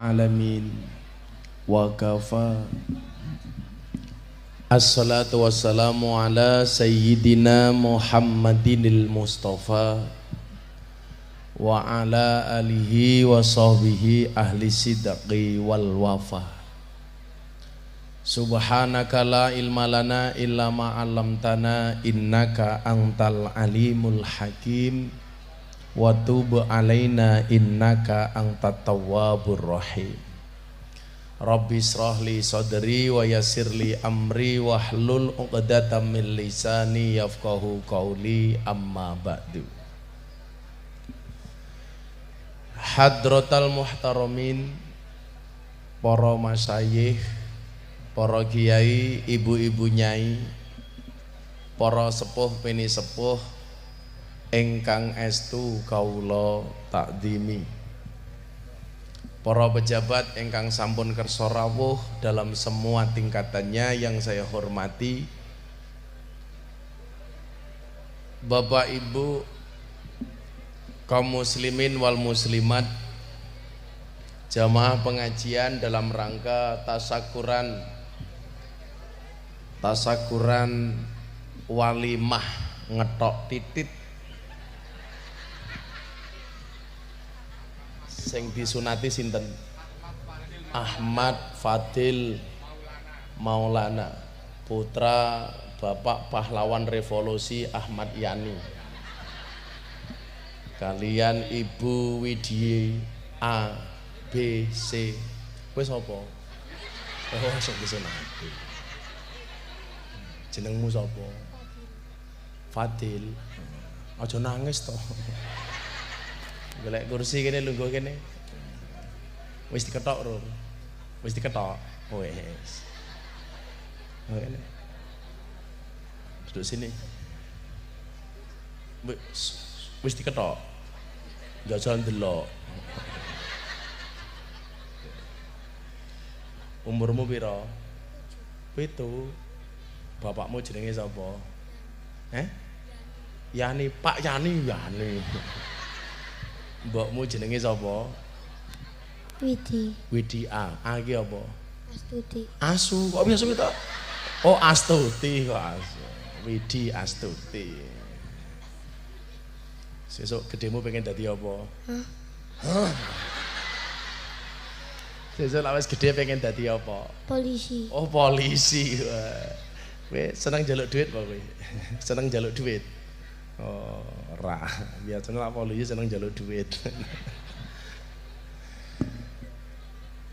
alamin wa kafa. Assalatu wassalamu ala sayyidina Muhammadinil Mustafa wa ala alihi wa sahbihi ahli sidqi wal wafa. Subhanaka la ilma lana illa ma 'allamtana innaka antal alimul hakim wa tub alaina innaka antat tawwabur rahim. Rabbi shrahli sadri wa yassirli amri wahlul 'uqdatam min lisani yafqahu qawli amma ba'du. Hadratal muhtaramin, para masyayikh, para kiai, ibu-ibu nyai, para sepuh peni sepuh ingkang estu kawula takdimi, para pejabat ingkang sampun kersa rawuh dalam semua tingkatannya yang saya hormati, Bapak Ibu kaum muslimin wal muslimat, jamaah pengajian dalam rangka tasakuran walimah ngetok titit sing disunati sinten? Ahmad Fadil Maulana, putra Bapak Pahlawan Revolusi Ahmad Yani kalian Ibu Widya A B C. Wis apa? Oh, sok disunati. Jenengmu sapa? Fadil. Aja nangis to. Golek kursi kene lungguh kene. Wis diketok, Ro. Wis diketok. Wis. Ngene. Duduk sini. Wis diketok. Jajal ndelok. Umurmu pira? 7. Bapakmu jenenge sapa? Yani, Pak Yani, Yani. Mbokmu jenenge sapa? Widi. Widi A. A ki apa? Astuti. Asu. Kok biasa kita? Oh, Astuti kok Asu. Widi Astuti. Sesuk gedemu pengen dadi apa? Hah? Sesuk lek wis gedhe pengen dadi apa? Polisi. Oh, polisi. Kowe seneng njaluk duit apa kowe? Seneng njaluk duit. Oh, ora. Biasanya lek polisi seneng njaluk duit.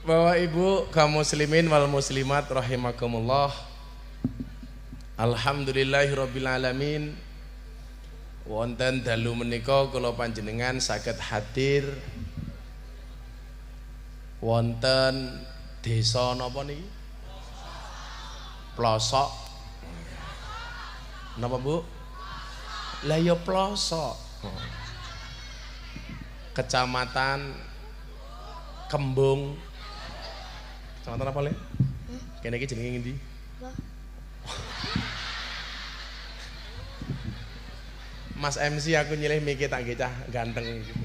Bapak Ibu kaum muslimin wal muslimat rahimakumullah. Alhamdulillahirabbil alamin. Wonten dalu menika kula panjenengan saged hadir wonten desa napa niki? Plosok. Napa Bu? Lah ya Plosok. Kecamatan Kembung. Kecamatan apa le? Kene iki jenenge ngendi? Mas MC aku nyilih mikir tak cah ganteng gitu.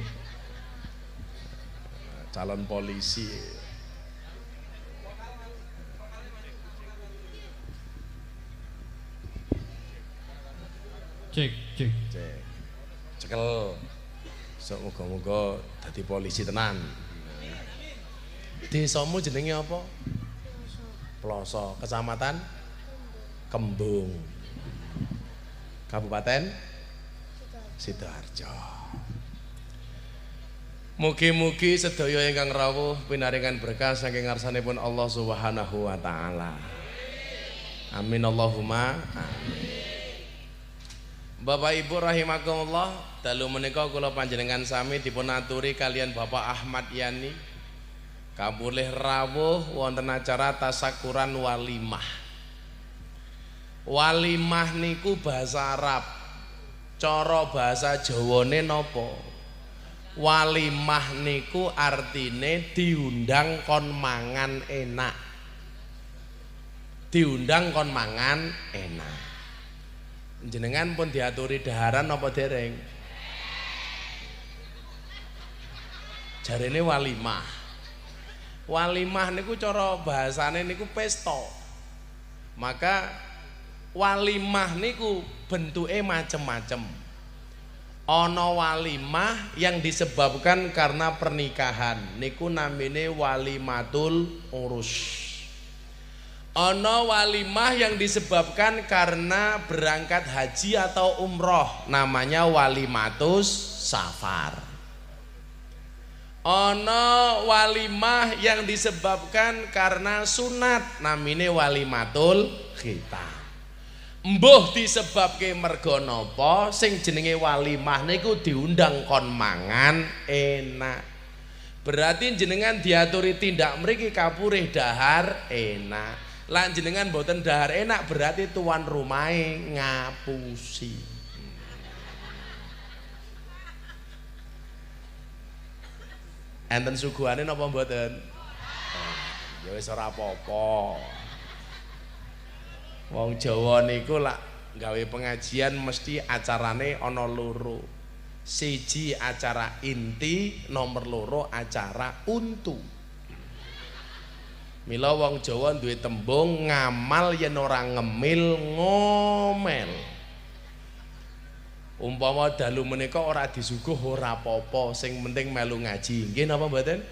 Calon polisi. Cek. Cekel. Sok muga-muga dadi polisi tenan. Desamu jenenge apa? Ploso. Kecamatan Kembung. Kabupaten Sidoarjo. Mugi-mugi sedaya ingkang rawuh pinaringan berkah saking ngarsanipun Allah Subhanahu wa taala. Amin Allahumma amin. Bapak Ibu rahimakumullah, dalu menika kula panjenengan sami dipun aturi kalian Bapak Ahmad Yani kapulih rawuh wonten acara tasakuran walimah. Walimah niku bahasa Arab. Cara bahasa Jawane napa? Walimah niku artine diundang kon mangan enak. Diundang kon mangan enak. Jenengan pun diaturi daharan apa dereng? Jarene walimah. Walimah niku cara bahasane niku pesta. Maka walimah niku bentuke macem-macem. Ana walimah yang disebabkan karena pernikahan niku namine walimatul urus. Ana walimah yang disebabkan karena berangkat haji atau umroh namanya walimatus safar. Ana walimah yang disebabkan karena sunat namine walimatul khitan. Mbuh disebabke merga napa sing jenenge walimah niku diundang kon mangan enak. Berarti jenengan diaturi tindak mriki kapurih dahar enak. Lan jenengan mboten dahar enak berarti tuan rumahe ngapusi. Enten suguhane napa mboten? Ya wis ora apa-apa. Wong Jawa niku lak gawe pengajian mesti acarane ana loro. Siji acara inti, nomor loro acara untu. Mila wong Jawa duwe tembung ngamal yen ora ngemil ngomel. Umpama dalu menika ora disuguh ora apa-apa, sing penting melu ngaji. Nggih napa mboten?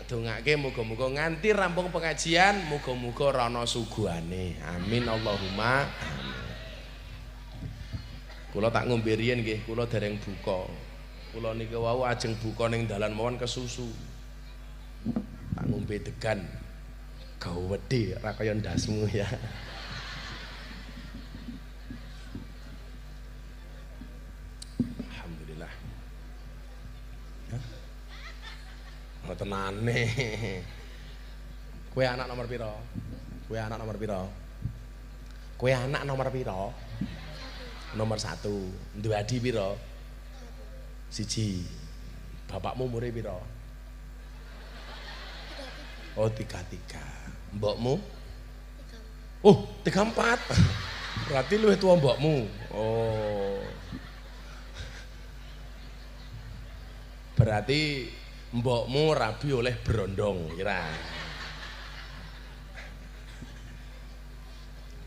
Dongake muga-muga nganti rampung pengajian muga-muga ora ana suguhane. Amin Allahumma amin. Kula tak ngombe riyen nggih, kula dereng buka. Kula niku wau ajeng buka ning dalan mawon kesusu. Tak ngombe degan. Gawedhe ora kaya ndasmu ya. Alhamdulillah. Tenane. Kowe anak nomor pira? Kowe anak nomor pira? Kowe anak nomor pira? Nomor 1. Duwe adi pira? 1. Bapakmu umure pira? Oh 33. Mbokmu? 34. Oh 34. Berarti luwih tuwa mbokmu. Oh. Berarti mbokmu rabi oleh brondong kira.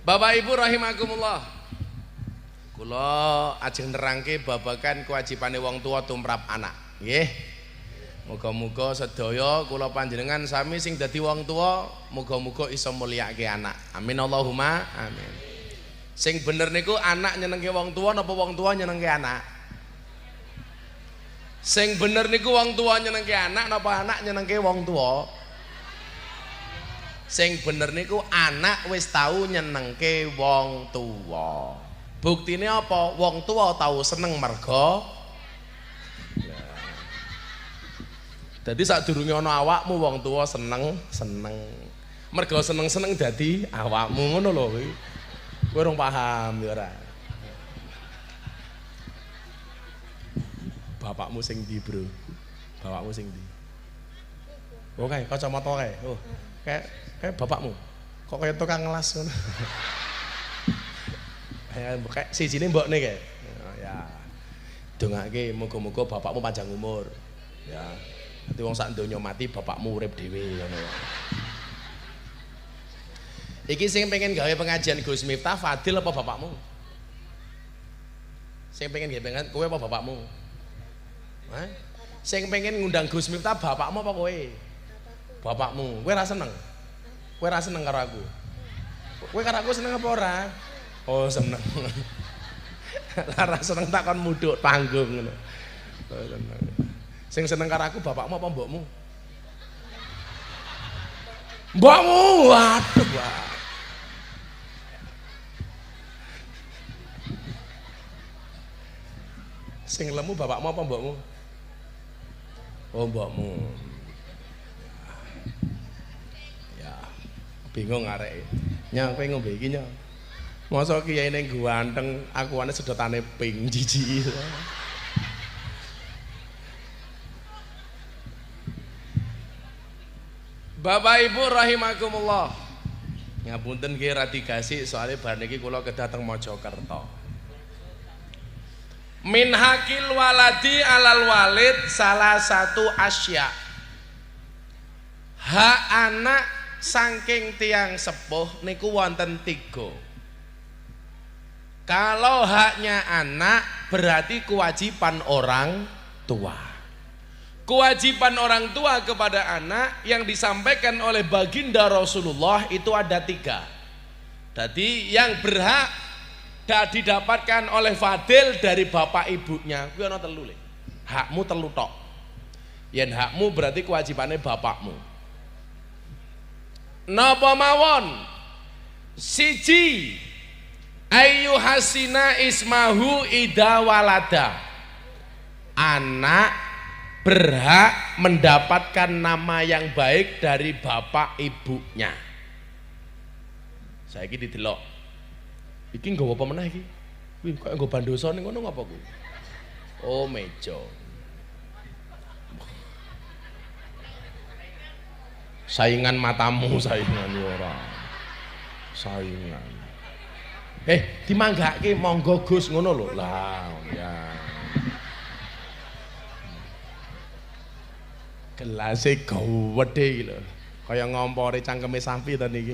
Bapak Ibu rahimakumullah. Kula ajeng nerangke babagan kewajibane wong tua tumrap anak. Nggih. Muga-muga sedaya kula panjenengan sami sing dadi wong tua muga-muga iso mulyakake anak. Amin Allahumma amin. Sing bener niku anak nyenengke wong tua napa wong tua nyenengke anak? Sing bener niku wong tua nyenengke anak napa anak nyenengke wong tua? Sing bener niku anak wis tau nyenengke wong tua. Buktine apa? Wong tua tau seneng merga. Dadi sadurunge ana awakmu wong tua seneng. Merga seneng dadi awakmu ngono lho kuwi. Kowe urung paham ya ora? Bapakmu sing ndi, Bro? Bapakmu sing ndi? Oh, kae kacamata kae. Oh. Kayak bapakmu. Kok kaya tukang ngelas ngono. Kayak sijine mbokne kae. Ya. Dongake muga-muga bapakmu panjang umur. Ya. Nanti wong sak donya mati bapakmu urip dhewe ngono. Iki sing pengen gawe pengajian Gus Miftah Fadil apa bapakmu? Sing pengen gawe pengajian kowe apa bapakmu? Hah? Sing pengen ngundang Gus Miftah bapakmu apa kowe? Bapakmu. Kowe ora seneng? Kowe ora seneng karo aku? Kowe karo aku seneng apa ora? Oh, seneng. Lara seneng takon mudhuk panggung ngono. Oh, seneng. Sing seneng karo aku bapakmu apa mbokmu? Mbokmu. Waduh, wah. Sing lemu bapakmu apa mbokmu? Oh mbokmu. Ya, bingung arek. Nya kowe ngombe iki nya. Masa kiyaine ganteng, akuane sedotane ping jijiki. Bapak Ibu rahimakumullah. Ngapunten nggih ra digasi soalnya bar niki kula kedah teng Mojokerto. Min hakil waladi alal walid salah satu asya. Hak anak saking tiang sepuh niku wonten 3. Kalau haknya anak berarti kewajiban orang tua. Kewajiban orang tua kepada anak yang disampaikan oleh baginda Rasulullah itu ada 3. Jadi yang berhak didapatkan oleh fadil dari bapak ibunya kuwi ana 3 le. Hakmu 3 tok. Yen hakmu berarti kewajibannya bapakmu. Napa mawon? Siji, ayu hasina ismahu ida walada. Anak berhak mendapatkan nama yang baik dari bapak ibunya. Saiki didelok. Iki nggawa apa meneh iki? Wih, kok nggo bandosa ning ngono ngapa ku? Oh, meja. Saingan matamu, saingan ora. Saingan. Dimanggake monggo Gus ngono lho. Lah, ya. Gelase gawedhe iki lho. Kaya ngompore cangkeme sapi ta niki.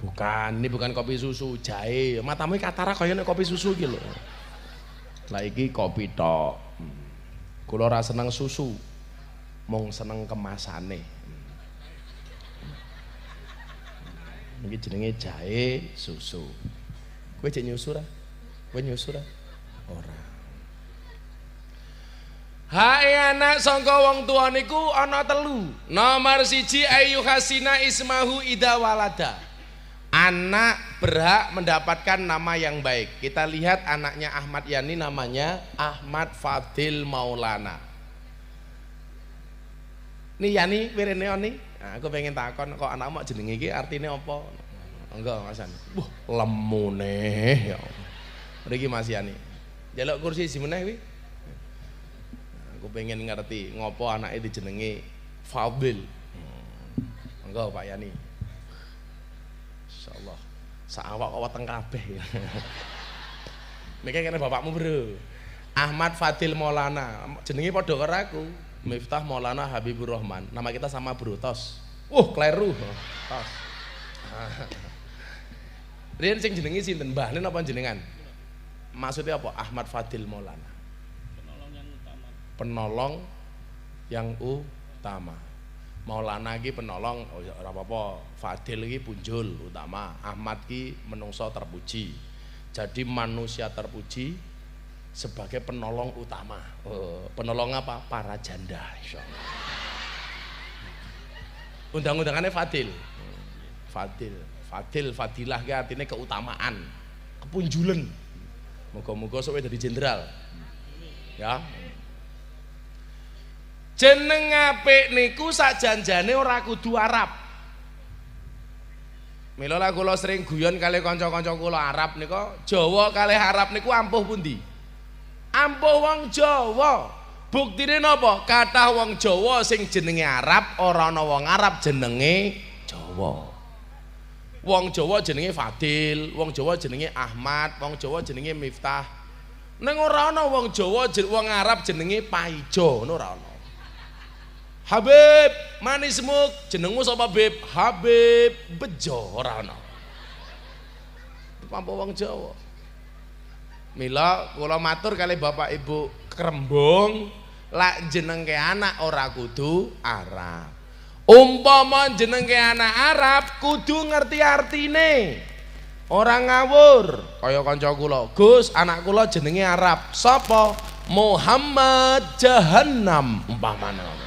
Bukan, ini bukan kopi susu, jahe. Matamu katarak kaya nek kopi susu iki lho. Lah iki kopi tok. Kula ora seneng susu. Mung seneng kemasane. Iki jenenge jahe susu. Kowe cek nyusu ra? Kowe nyusu ra? Ora. Hak anak sangka wong tua niku ana 3. Nomor 1 ayu hasina ismahu ida walada. Anak berhak mendapatkan nama yang baik. Kita lihat anaknya Ahmad Yani namanya Ahmad Fadil Maulana. Nih Yani wirene oni. Nah, aku pengen takon kok anakmu jenenge iki artine apa? Enggak, Mas Yani. Lemune ya. Mriki Mas Yani. Jaluk kursi simeneh kuwi. Aku pengen ngerti ngopo anake dijenengi Fadil. Enggak Pak Yani. Insyaallah saawak kok weteng kabeh ya. Niki kene bapakmu, Bro. Ahmad Fadil Maulana. Jenenge padha karo aku. Miftah Maulana Habibur Rahman. Nama kita sama, Bro. Tos. Kleru. Tos. Riyen sing jenenge sinten? Mbah nen apa jenengan? Maksudnya apa? Ahmad Fadil Maulana. Penolong yang utama. Penolong yang utama. Maulana ki penolong, ora apa-apa. Fadil ki punjul utama. Ahmad ki menungso terpuji. Jadi manusia terpuji sebagai penolong utama. Penolong apa? Para janda, insyaallah. Undang-undangannya Fadil. Fadilah ki artinya keutamaan, kepunjulan. Moga-moga sok dadi jenderal. Ya. Jeneng apik niku sajanjane ora kudu Arab. Mila lah kula sering guyon kali kanca-kanca kula Arab nika, Jawa kali Arab niku ampuh pundi? Ampuh wong Jawa. Buktine napa? Kathah wong Jawa sing jenenge Arab, ora ana wong Arab jenenge Jawa. Wong Jawa jenenge Fadil, wong Jawa jenenge Ahmad, wong Jawa jenenge Miftah. Ning ora ana wong Jawa wong Arab jenenge Paijo, ngono ora ana. Habib, manismuk, jenengmu sapa Bib? Habib Bejo, ora ana. Pampo wong Jawa. Mila kula matur kali Bapak Ibu Krembung, lak jenengke anak ora kudu Arab. Umpama jenengke anak Arab kudu ngerti artine. Ora ngawur. Kaya kanca kula, Gus, anak kula jenenge Arab. Sapa? Muhammad Jahannam umpamane.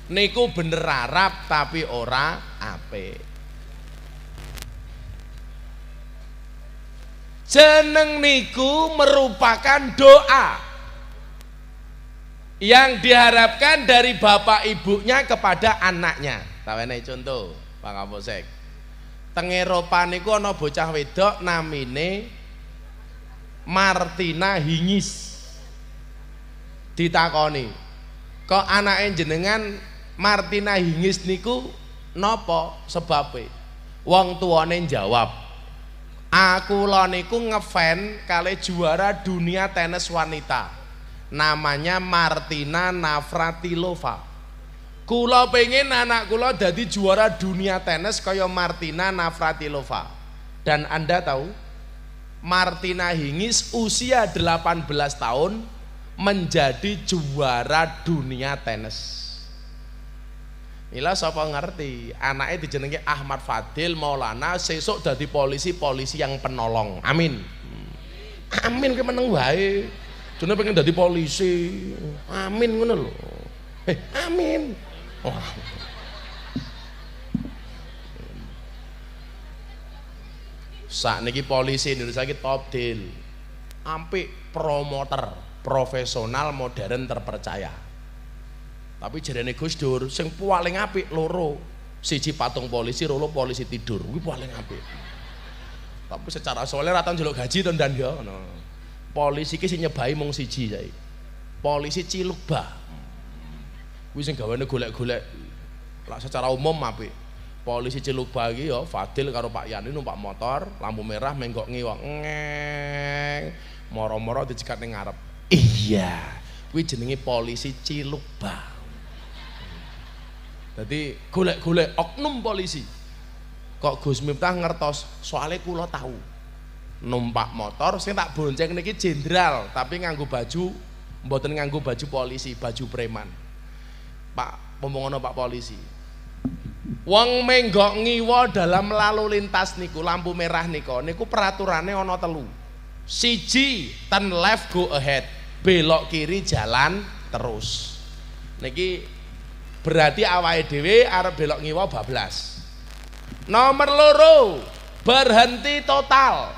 Niku bener Arab tapi ora apik. Jeneng niku merupakan doa yang diharapkan dari bapak ibunya kepada anaknya. Tawene contoh, Pak Kapolsek. Teng Eropa niku ana bocah wedok namine Martina Hingis. Ditakoni, kok anake jenengan Martina Hingis niku napa sebabe? Wong tuane jawab, aku lho niku ngefan kali juara dunia tenis wanita namanya Martina Navratilova. Kula pengen anak kula dadi juara dunia tenis kaya Martina Navratilova. Dan Anda tahu Martina Hingis usia 18 tahun menjadi juara dunia tenis. Ila sapa ngerti anaknya dijenengi Ahmad Fadil Maulana sesuk dadi polisi yang penolong. Amin. Amin ki meneng wae. Jane pengen dadi polisi. Amin ngono lho. Amin. Wah. Sakniki polisi Indonesia iki top deal. Ampik promoter, profesional, modern, terpercaya. Tapi jarene Gus Dur sing paling apik loro, siji patung polisi, loro polisi tidur, kuwi paling apik. Tapi secara soalnya rata njaluk gaji to ndan ya ngono. Polisi ki sing nyebahi mung siji saiki. Polisi Cilukba. Kuwi sing gawane golek-golek lah secara umum apik. Polisi Cilukba iki ya Fadil karo Pak Yani numpak motor, lampu merah menggok ngiwak ngeng. Moro-moro dicegat ning ngarep. Iya, kuwi jenenge polisi Cilukba. Jadi golek-golek oknum polisi. Kok Gus Miftah ngertos, soalnya kula tahu numpak motor sing tak bonceng niki jenderal tapi nganggo baju mboten nganggo baju polisi, baju preman. Pak pomono Pak polisi. Wong menggok ngiwa dalam lalu lintas niku lampu merah niku peraturannya ana 3. Siji, turn left go ahead, belok kiri jalan terus. Niki berarti awake dhewe arep belok ngiwa bablas. Nomor 2, berhenti total,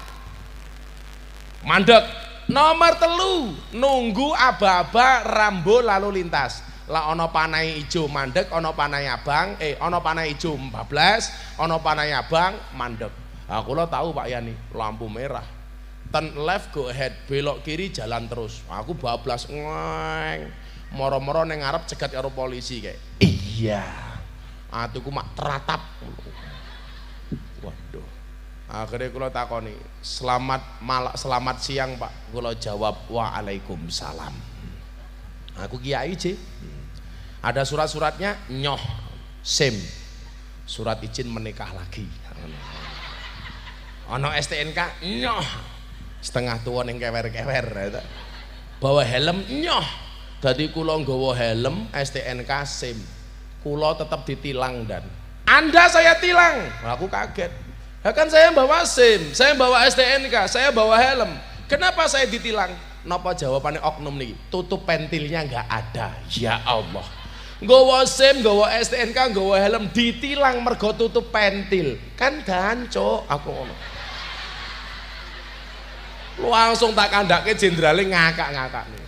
mandek. Nomor 3, nunggu aba-aba rambo lalu lintas. Lah ana panahe ijo mandek, ana panahe abang, ana panahe ijo bablas, ana panahe abang mandek. Aku lo tahu Pak Yani, lampu merah, turn left go ahead, belok kiri jalan terus. Aku bablas ngeng. Moro-moro neng ngarep cegat karo polisi kayak. Iya. Atuku mak teratap. Waduh. Akhirnya kula takoni, selamat siang Pak. Kula jawab waalaikumsalam. Aku kiai C. Ada surat-suratnya nyoh sim. Surat izin menikah lagi. Ono STNK nyoh. Setengah tua ning kewer-kewer. Bawa helm nyoh. Jadi kula nggawa helm STNK SIM, kula tetap ditilang dan Anda saya tilang. Aku kaget. Ya kan saya bawa SIM, saya bawa STNK, saya bawa helm. Kenapa saya ditilang? Napa jawabannya oknum nih? Tutup pentilnya nggak ada. Ya Allah. Nggawa SIM, nggawa STNK, nggawa helm ditilang mergo tutup pentil. Kan danco aku ngono. Langsung tak kandake jenderale ngakak-ngakak nih.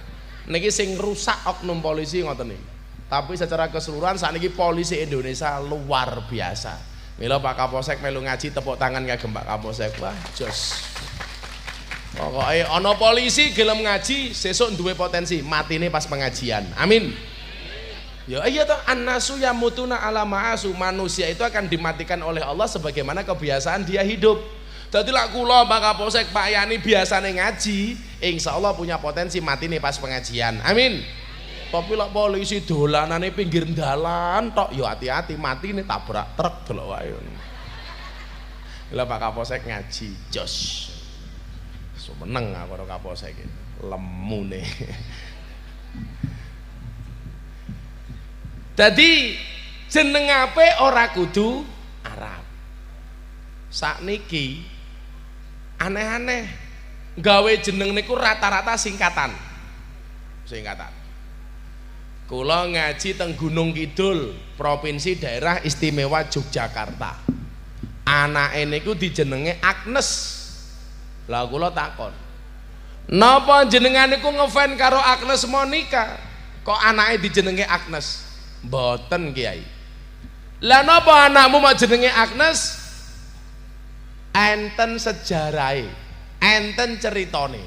Niki sing rusak oknum polisi ngoten niki. Tapi secara keseluruhan saat niki polisi Indonesia luar biasa. Mila Pak Kapolsek melu ngaji tepuk tangan kagem Pak Kapolsek. Wah, jos. Pokoke ana polisi gelem ngaji sesuk duwe potensi matine pas pengajian. Amin. Ya iya toh annasu yamutuna ala ma'asu, manusia itu akan dimatikan oleh Allah sebagaimana kebiasaan dia hidup. Jadi lah kula Pak Kapolsek Pak Yani biasane ngaji, insya Allah punya potensi mati nih pas pengajian. Amin. Tapi lah polisi dolanane pinggir dalan tok, yo hati-hati mati nih tabrak truk delok wae. Lah Pak Kapolsek ngaji, jos. So meneng aku karo Kapolsek iki. Lemune. Jadi jeneng ape ora kudu Arab. Sakniki aneh-aneh gawe jeneng niku rata-rata singkatan. Kula ngaji teng Gunung Kidul, Provinsi Daerah Istimewa Yogyakarta. Anake niku dijenenge Agnes. Lah kula takon, napa jenengan niku ngefan karo Agnes Monica? Kok anake dijenenge Agnes? Mboten Kiai. Lah napa anakmu mau jenenge Agnes? Enten sejarahe, enten ceritane.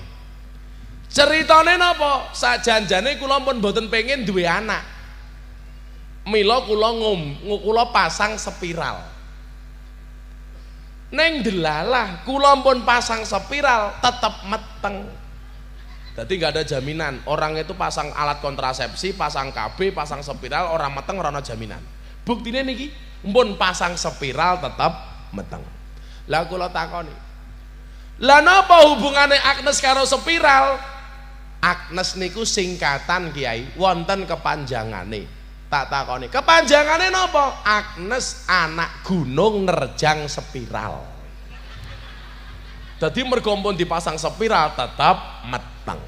Ceritane napa? Sajanjane kula pun mboten pengen duwe anak. Mila kula pasang spiral. Neng delalah kula pun pasang spiral tetep meteng. Jadi nggak ada jaminan. Orang itu pasang alat kontrasepsi, pasang KB, pasang spiral, orang meteng ora ono jaminan. Buktine niki, mpun pasang spiral tetap meteng. Lah kula takoni. Lah napa hubungane Agnes karo spiral? Agnes niku singkatan Kiai, wonten kepanjangane. Tak takoni, kepanjangane napa? Agnes anak gunung nerjang spiral. Jadi mergo pun dipasang spiral tetap meteng.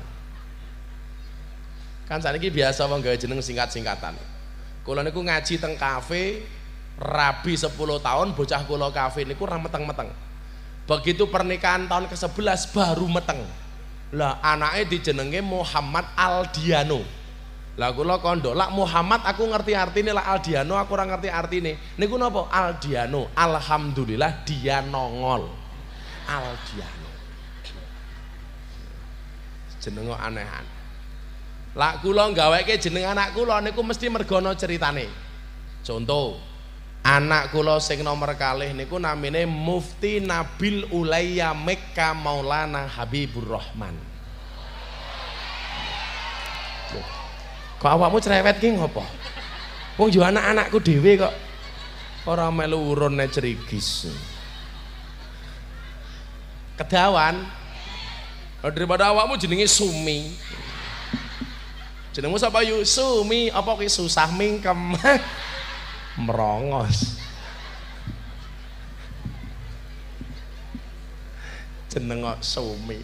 Kan saniki biasa wong gawe jeneng singkat-singkatan. Kula niku ngaji teng kafe, rabi 10 tahun bocah kula kafe niku ra meteng-meteng. Begitu pernikahan tahun ke-11 baru meteng. Lah anaknya dijenenge Muhammad Aldiano. Lah kula kondo, lak Muhammad aku ngerti artine, lak Aldiano aku ora ngerti artine. Niku napa? Aldiano. Alhamdulillah dia nongol. Aldiano. Jeneng anehan. Lak kula gaweke jeneng anak kula niku mesti mergono ceritane. Contoh, anak kula sing nomor kalih niku namine Mufti Nabil Ulayya Mekka Maulana Habibur Rahman. Kok awakmu cerewet ki ngopo? Wong yo anak-anakku dhewe kok ora melu urun nek cerigis. Kedawan daripada awakmu jenenge Sumi. Jenengmu sapa yu? Sumi, apa ki susah mingkem. Merongos. Jeneng kok Sumi.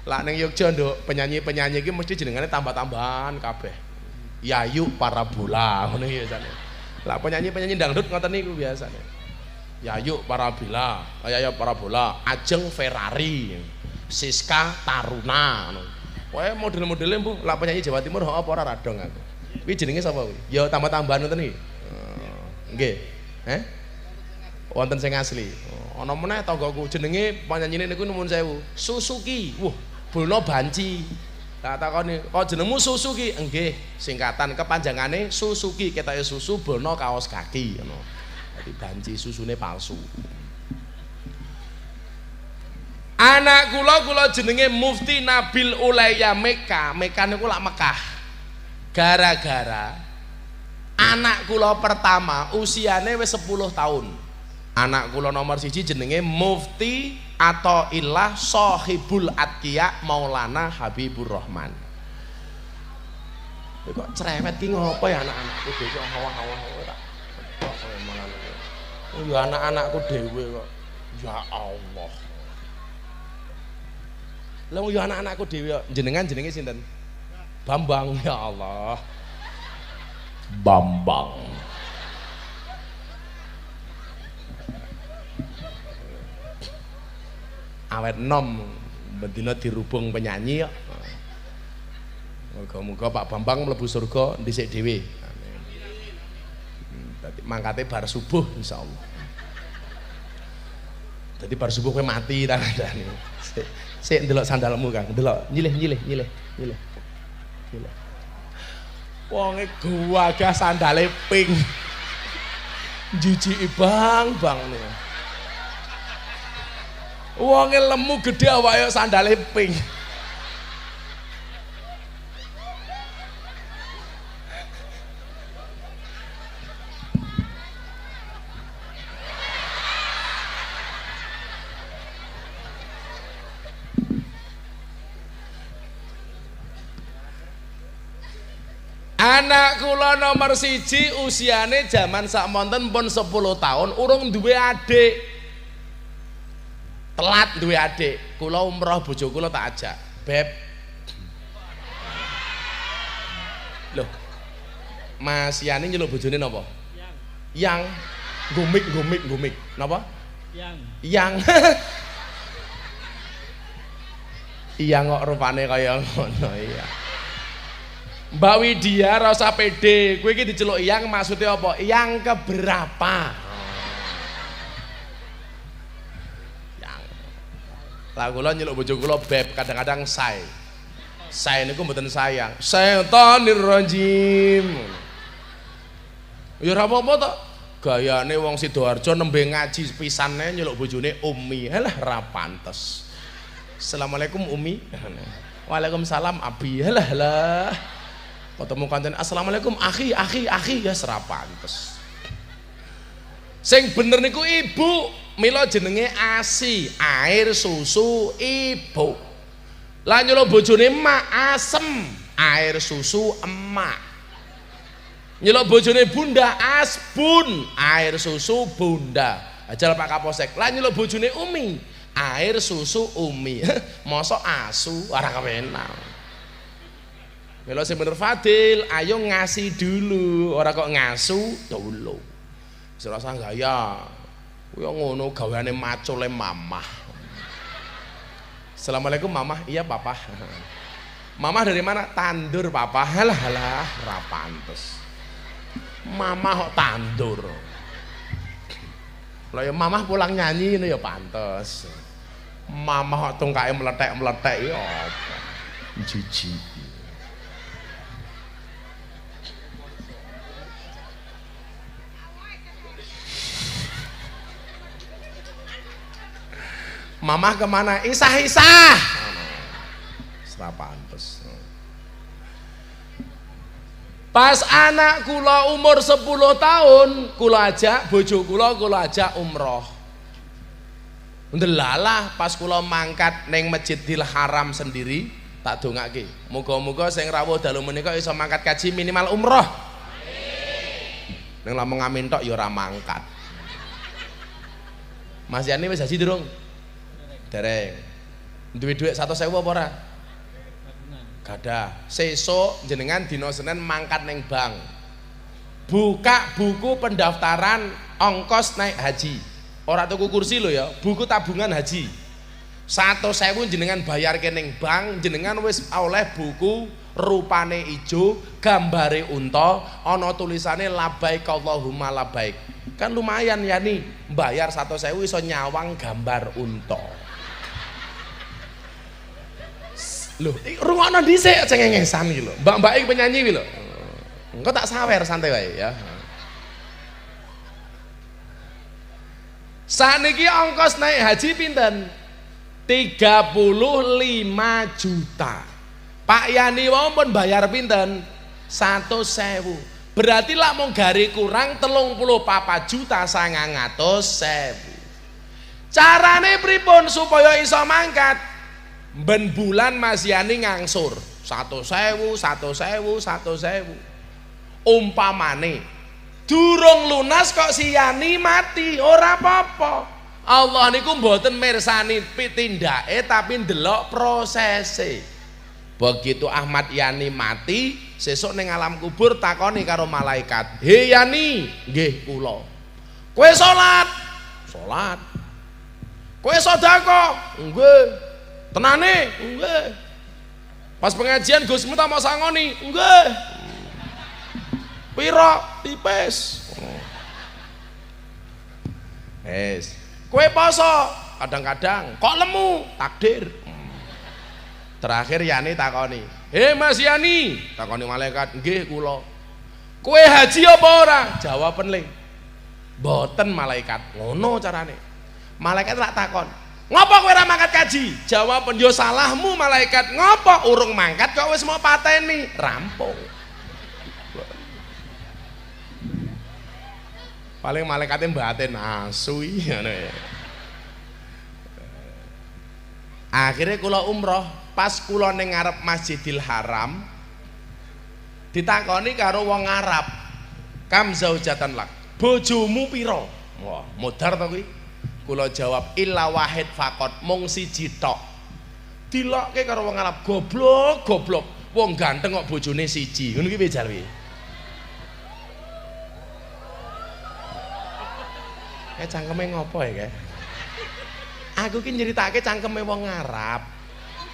Lah ning Yogya nduk, penyanyi-penyanyi iki mesti jenengane tambah-tambahan kabeh. Yayu Parabola ngono ya jane. Lah penyanyi-penyanyi dangdut ngoten niku biasane. Yayu Parabola, Yayu Parabola, Ajeng Ferrari, Siska Taruna ngono. Wae model-modele mbuh lah penyanyi Jawa Timur apa ora radong aku. Kuwi jenenge sapa kuwi? Ya tambah-tambahan ngoten iki. Nggih. Wonten sing asli. Ana meneh tanggoku jenenge panyanyine niku nuwun sewu. Suzuki. Wah, Bono Banci. Tak takoni, "Kok jenengmu Suzuki?" Nggih, singkatan kepanjangane Suzuki, ketoke susu Bono kaos kaki ngono. Dadi Banci susune palsu. Anak kula jenenge Mufti Nabil Ulayya Mekka. Mekka niku lak Mekah. Gara-gara anak kula pertama usiane wis 10 tahun. Anak kula nomor 1 jenenge Mufti Athaillah Shahibul Atqiya Maulana Habibur Rahman. Kok cerewet ki ngopo ya anak-anakku dhewe kok hawa-hawa ora. Kok malah. Oh ya anak-anakku dhewe kok. Ya Allah. Lah yo anak-anakku dhewe jenengan jenenge sinten? Bambang. Ya Allah. Bambang. Awet nom bendina dirubung penyanyi kok. Muga-muga Pak Bambang mlebu surga dhisik dhewe. Amin. Dadi mangkate bar subuh insyaallah. Dadi bar subuh kowe mati ta kandhane. Sik ndelok sandalmu Kang, ndelok nyilih. Wonge gawagah sandale pink. Jijiki bang nih. Wonge lemu gede awake sandale pink. Anak kula nomor 1 usiane jaman sakmonten pun 10 tahun urung duwe adik. Telat duwe adik. Kula umroh bojo kula tak ajak. Beb. Loh. Mas Yani nyeluk bojone napa? Yang. Gumik. Napa? Yang. Iya kok rupane kaya ngono iya. Mbak Widya rasa pede, kowe iki diceluk Yang maksudnya apa? Yang keberapa? Yang. Lah kula nyeluk bojo kula Beb, kadang-kadang say. Say niku mboten sayang. Setanir rajim. Ya ora apa-apa to. Gayane wong Sidoarjo nembe ngaji pisane nyeluk bojone Umi. Halah ra pantes. Assalamualaikum Umi. Waalaikumsalam Abi. Halah. Ketemu kancan assalamualaikum akhi ya serapantes. Sing bener niku ibu, mila jenenge ASI, air susu ibu. Lah nyulo bojone emak asem, air susu emak. Nyulo bojone bunda asbun, air susu bunda. Ajal Pak Kapolsek. Lah nyulo bojone Umi, air susu Umi. Mosok asu ora kepenak. Mila sing bener Fadil, ayo ngasih dulu, ora kok ngasu dulu. Wis ora usah gaya. Kuwi ngono gaweane macule mamah. Assalamualaikum mamah. Iya papa. Mamah dari mana? Tandur papa. Halah ra pantes. Mamah kok tandur. Lah ya mamah pulang nyanyi ini ya pantes. Mamah kok tungkae meletek-meletek ya apa? Jijik. Mamah kemana? Isah-isah. Ora pantes. Pas anak kula umur 10 tahun, kula ajak bojo kula ajak umroh. Ndelalah pas kula mangkat ning Masjidil Haram sendiri, tak dongake. Muga-muga sing rawuh dalu menika iso mangkat kaji minimal umroh. Amin. Ning lamun ngamin tok ya ora mangkat. Mas Yani wis haji durung? Dereng. Duwe dhuwit 100.000 apa ora? Gadah. Sesuk jenengan dina Senin mangkat ning bank. Buka buku pendaftaran ongkos naik haji. Ora tuku kursi lho ya, buku tabungan haji. 100.000 jenengan bayarke ning bank, jenengan wis oleh buku rupane ijo, gambare unta, ana tulisane labbaik Allahumma labbaik. Kan lumayan ya nih, bayar 100.000 iso nyawang gambar unta. Loh, rungokno dhisik cengengesan iki lho. Mbak-mbak iki penyanyi iki lho. Engko tak sawer santai wae ya. Saniki ongkos naik haji pinten? 35 juta. Pak Yani wau pun bayar pinten? 100.000. Berarti lah mau gari kurang 34 juta 900.000. Carane pripun supaya iso mangkat? Ben bulan Mas Yani ngangsur 100.000. Umpamane durung lunas kok si Yani mati, ora apa-apa. Allah niku mboten mirsani tindake tapi ndelok prosese. Begitu Ahmad Yani mati, sesuk ning alam kubur takoni karo malaikat, "He Yani, nggih kula." "Kowe salat?" "Salat." "Kowe sedekah?" "Nggih." "Tenane?" "Nggih." "Pas pengajian Gusmu tak mau sangoni?" "Nggih." "Piro?" "Tipis." "Wes." "Kowe poso?" "Kadang-kadang." "Kok lemu?" "Takdir." Terakhir Yani takoni, "He Mas Yani," takoni malaikat, "Nggih kula." "Kowe haji apa ora?" Jawaben le, "Mboten malaikat." Ngono carane. Malaikat lak takon, "Ngopo kowe ora mangkat kaji?" Jawaben, "Yo salahmu malaikat, ngopo urung mangkat kok wis mau pateni." Rampung. Paling malaikatnya mbaten asu ngono ya. Akhirnya kula umroh, pas kula ning ngarep Masjidil Haram ditakoni karo wong Arab, "Kam zaujatan lak?" "Bojomu piro?" Wah, modar to kuwi. Kula jawab, "Illa wahid faqat," mung siji tok. Dilokke karo wong Arab, goblok. Wong ganteng kok bojone siji. Ngono ki piye jar piye? Cangkeme ngopo ya kae? Aku ki nyeritake cangkeme wong Arab.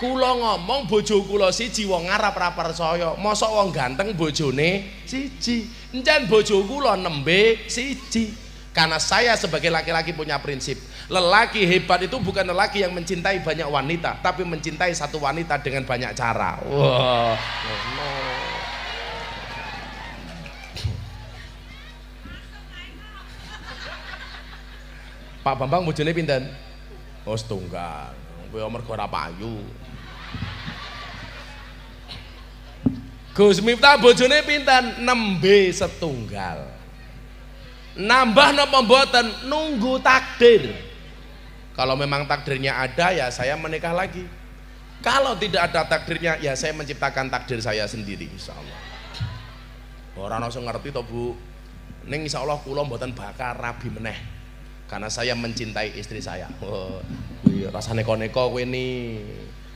Kula ngomong bojo kula siji, wong Arab ora percaya. Mosok wong ganteng bojone siji. Encen bojo kula nembe siji. Karena saya sebagai laki-laki punya prinsip, lelaki hebat itu bukan lelaki yang mencintai banyak wanita, tapi mencintai satu wanita dengan banyak cara. Wah, Pak Bambang bojone pinten? Oh, setunggal. Kowe mergo ora payu. Gus Miftah bojone pinten? Nembe setunggal. Nambah napa mboten? Nunggu takdir. Kalau memang takdirnya ada ya saya menikah lagi. Kalau tidak ada takdirnya ya saya menciptakan takdir saya sendiri insyaallah. Ora ono sing ngerti to, Bu. Ning insyaallah kula mboten bakal rabi meneh. Karena saya mencintai istri saya. Oh, kuwi rasane neko kowe ni.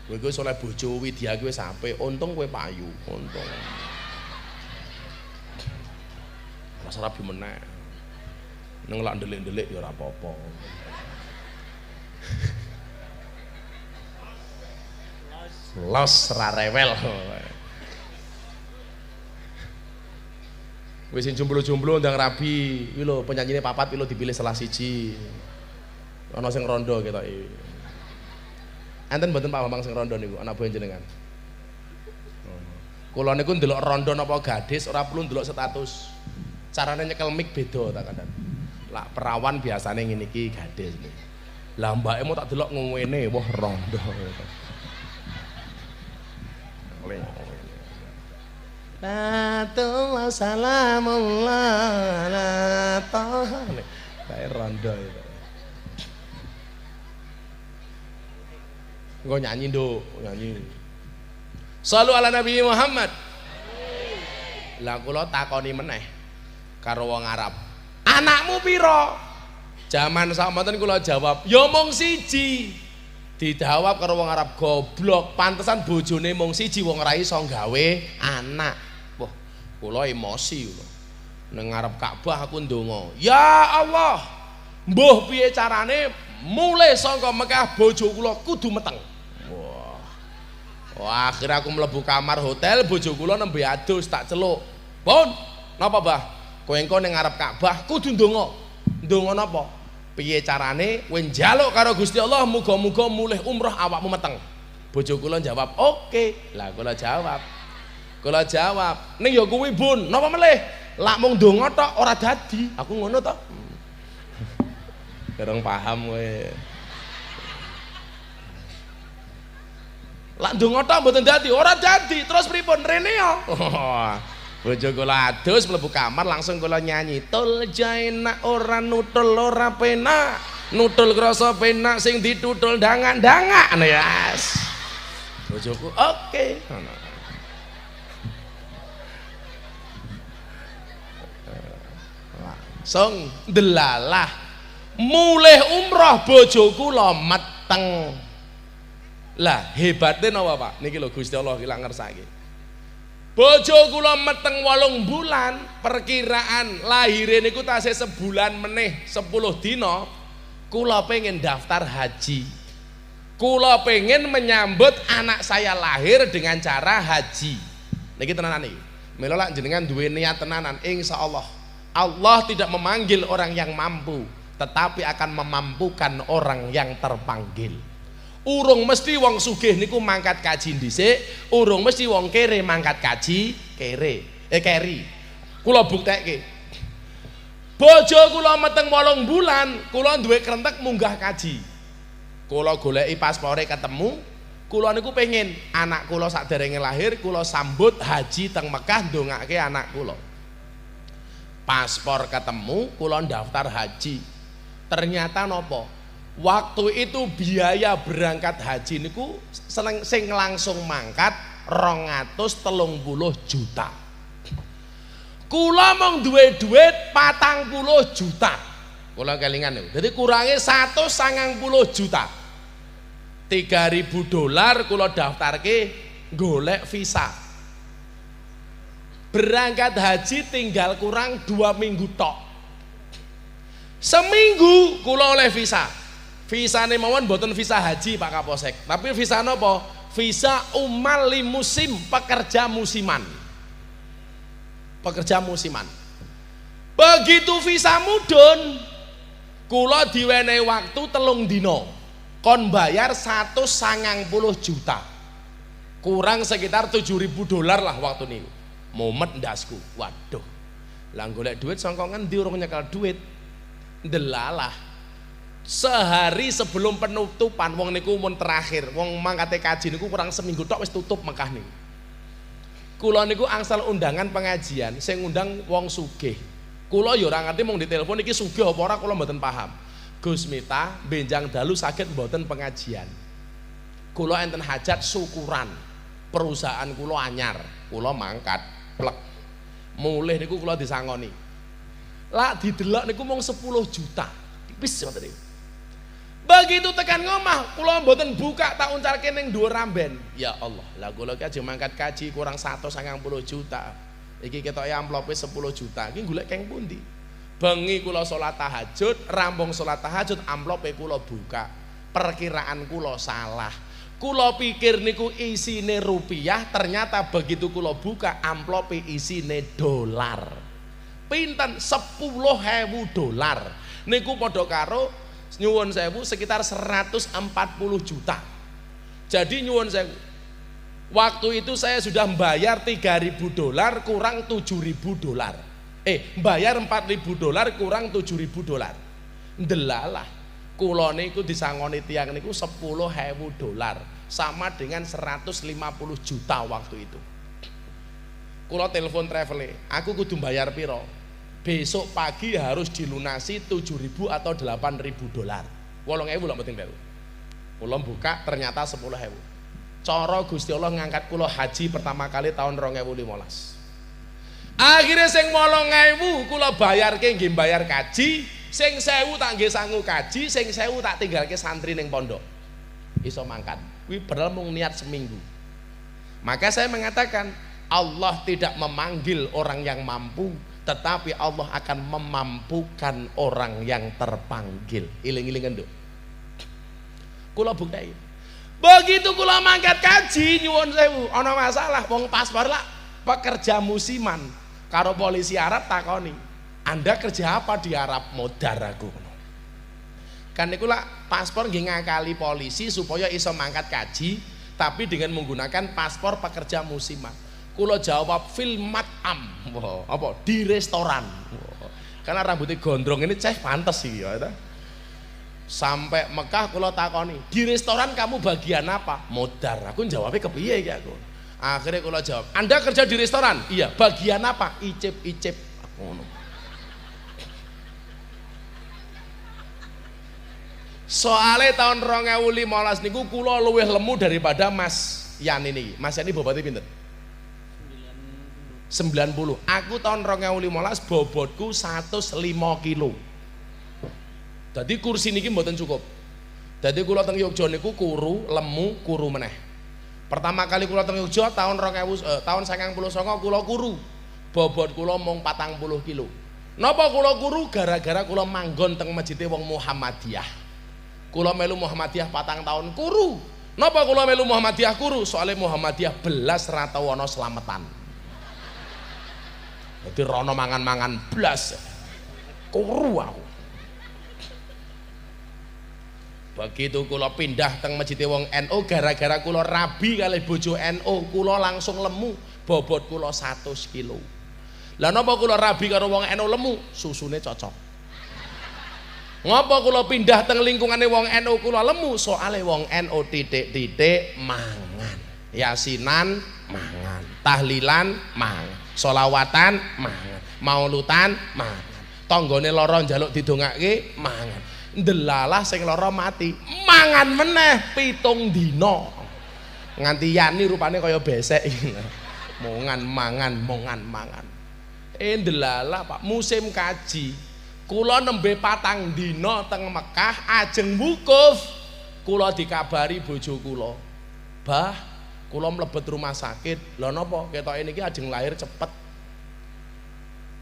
Kowe iku oleh bojo Widya kowe sampe untung kowe payu, untung. Rasa rabi meneh. Neng lak ndelik-ndelik ya ora apa-apa. Los ra rewel. Wis sing jomblo-jomblo ndang rabi, kuwi lho penyanyine papat kuwi lho dipilih salah siji. Ana sing rondo ketoke. Enten mboten Pak Bambang sing rondo niku anak boyo jenengan. Kula niku ndelok rondo napa gadis ora perlu ndelok status. Carane nyekel mic beda tak kadang. Lah perawan biasane ngene iki gadis. Lah mbake mau tak delok ngene, wah rondo. Latullah salamullah la taha. Kayak rondo itu. Engko nyanyi nduk, nyanyi. Shallu ala Nabi Muhammad. Lah kula takoni meneh karo wong Arab. Anakmu piro? Zaman sakmonten kula jawab, ya mung siji. Dijawab karo wong Arab, goblok, pantesan bojone mung siji wong ora iso gawe anak. Wah, kula emosi kula. Ning ngarep Ka'bah aku ndonga, ya Allah, mbuh piye carane mulai saka Mekah bojo kula kudu meteng. Wah. Wah, akhirnya aku mlebu kamar hotel, bojo kula nembe adus tak celuk. Pun, napa Bah? Kowe engko ning ngarep Ka'bah kudu ndonga. Ndonga napa? Piye carane kowe njaluk karo Gusti Allah muga-muga mulih umroh awakmu meteng. Bojo kula jawab, "Oke." Lah kula jawab. "Ning ya kuwi, Bun, napa melih? Lak mung ndonga tok ora dadi." Aku ngono tok. Dereng paham kowe. Lak ndonga tok mboten dadi, ora dadi. Terus pripun rene ya? Bojo kula adus mlebu kamar langsung kula nyanyi tul jaina ora nutul ora penak nutul krasa penak sing ditutul dangak-dangak yes. Bojoku oke. Langsung delalah mulih umroh bojo kula meteng. Lah hebatnya napa Pak? Niki lho Gusti Allah ki lak ngersake. Bojo kula meteng 8 bulan, perkiraan lahire niku tasih sebulan meneh 10 dina, kula pengen daftar haji. Kula pengen menyambut anak saya lahir dengan cara haji. Niki tenanan iki. Mila lak jenengan duwe niat tenanan, insyaallah Allah tidak memanggil orang yang mampu, tetapi akan memampukan orang yang terpanggil. Urung mesti wong sugih niku mangkat kaji dhisik, urung mesti wong kere mangkat kaji keri. Kula buktekke. Bojo kula meteng 8 bulan, kula duwe krentek munggah kaji. Kula goleki paspore ketemu, kula niku pengen anak kula saderenge lahir kula sambut haji teng Mekah ndongake anak kula. Paspor ketemu, kula daftar haji. Ternyata nopo? Waktu itu biaya berangkat haji niku sing langsung mangkat 230 juta. Kula mung duwe duit 40 juta. Kula kelingan niku. Dadi kurange 190 juta. 3.000 dolar kula daftarke golek visa. Berangkat haji tinggal kurang 2 minggu tok. Seminggu kula oleh visa. Visane mawon mboten visa haji Pak Kapolsek, tapi visa napa? Visa umali musim, pekerja musiman. Pekerja musiman. Begitu visa mudhun, kula diwenehi waktu 3 dina. Kon bayar 190 juta. Kurang sekitar 7.000 dolar lah waktu niku. Momet ndasku. Waduh. Lah golek duit sangka ngendi urung nyekel duit. Ndelalah. Sehari sebelum penutupan wong niku mun terakhir, wong mangkate kaji niku kurang seminggu tok wis tutup Mekah niku. Kula niku angsal undangan pengajian, sing ngundang wong sugih. Kula ya ora ngerti mung ditelepon iki sugih apa ora kula mboten paham. Gus Mita benjang dalu saged mboten pengajian. Kula enten hajat syukuran. Perusahaan kula anyar, kula mangkat plek. Mulih niku kula disangoni. Lah didelok niku mung 10 juta. Tipis ngoten niku. Begitu tekan ngomah, kula mboten buka tak uncalke ning dhuwur ramben. Ya Allah, lah kula ki aja mangkat kaji kurang 190 juta. Iki ketoke amplope 10 juta. Iki golek keng pundi? Bengi kula salat tahajud, rampung salat tahajud amplope kula buka. Perkiraan kula salah. Kula pikir niku isine rupiah, ternyata begitu kula buka amplope isine dolar. Pinten? 10.000 dolar. Niku padha karo nyuwun sewu sekitar 140 juta. Jadi nyuwun sewu, waktu itu saya sudah membayar 3.000 dolar kurang 7.000 dolar. Bayar 4.000 dolar kurang 7.000 dolar. Ndelalah kula niku disangoni tiyang niku 10.000 dolar sama dengan 150 juta waktu itu. Kula telepon travel, aku kudu bayar piro? Besok pagi harus dilunasi 7.000 atau 8.000 dolar. 8.000 lho penting baru. Kula buka ternyata 10.000. Cara Gusti Allah ngangkat kula haji pertama kali tahun 2015. Akhirnya sing 8.000 kula bayarke nggih bayar kaji, sing 1.000 tak nggih sangu kaji, sing 1.000 tak tinggalke santri ning pondok. Iso mangkat. Kuwi padahal mung niat seminggu. Maka saya mengatakan Allah tidak memanggil orang yang mampu, tetapi Allah akan memampukan orang yang terpanggil. Iling-iling nduk. Kula bukti. Begitu kula mangkat kaji nyuwun sewu, ana masalah wong paspor lah pekerja musiman karo polisi Arab takoni, "Anda kerja apa di Arab?" Modar aku. Kan niku lah paspor nggih ngakali polisi supaya iso mangkat kaji tapi dengan menggunakan paspor pekerja musiman. Kula jawab fil mat'am. Apa? Di restoran. Karena rambutnya gondrong ini ceh pantes sih ya. Sampai Mekah kula takoni, "Di restoran kamu bagian apa?" Modar. Aku jawabnya kepiye iki aku. Akhirnya kula jawab, "Anda kerja di restoran?" "Iya." "Bagian apa?" "Icip-icip." Ngono. Soalnya tahun 2015 niku kula luwih lemu daripada Mas Yani niki. Mas Yani bobotnya pinten? 90. Aku tahun 2015 bobotku 105 kilo. Jadi kursi niki mboten cukup. Jadi kula teng Yogya niku kuru, lemu, kuru meneh. Pertama kali kula teng Yogya tahun 1999 kula kuru. Bobot kula mung 40 kilo. Napa kula kuru? Gara-gara kula manggon teng masjid wong Muhammadiyah. Kula melu Muhammadiyah 4 tahun kuru. Napa kula melu Muhammadiyah kuru? Soalnya Muhammadiyah belas ra tau ana slametan. Jadi rono mangan-mangan blas kuru aku. Begitu kula pindah teng masjid wong NU gara-gara kula rabi kalih bojo NU, kula langsung lemu, bobot kula 100 kilo. Lah napa kula rabi karo wong NU lemu? Susune cocok. Ngapa kula pindah teng lingkungane wong NU kula lemu? Soale wong NU titik-titik mangan. Yasinan mangan, tahlilan mangan, sholawatan mangan, maulutan mangan. Tanggane lara njaluk didongake mangan. Ndelalah sing lara mati, mangan meneh 7 dina. Nganti yani rupane kaya besek iki. Mangan. Ndelalah Pak, musim kaji. Kula nembe 4 dina teng Mekah ajeng wukuf. Kula dikabari bojo kula, "Bah, kula mlebet rumah sakit." Lha napa? Ketoke niki ajeng lahir cepet.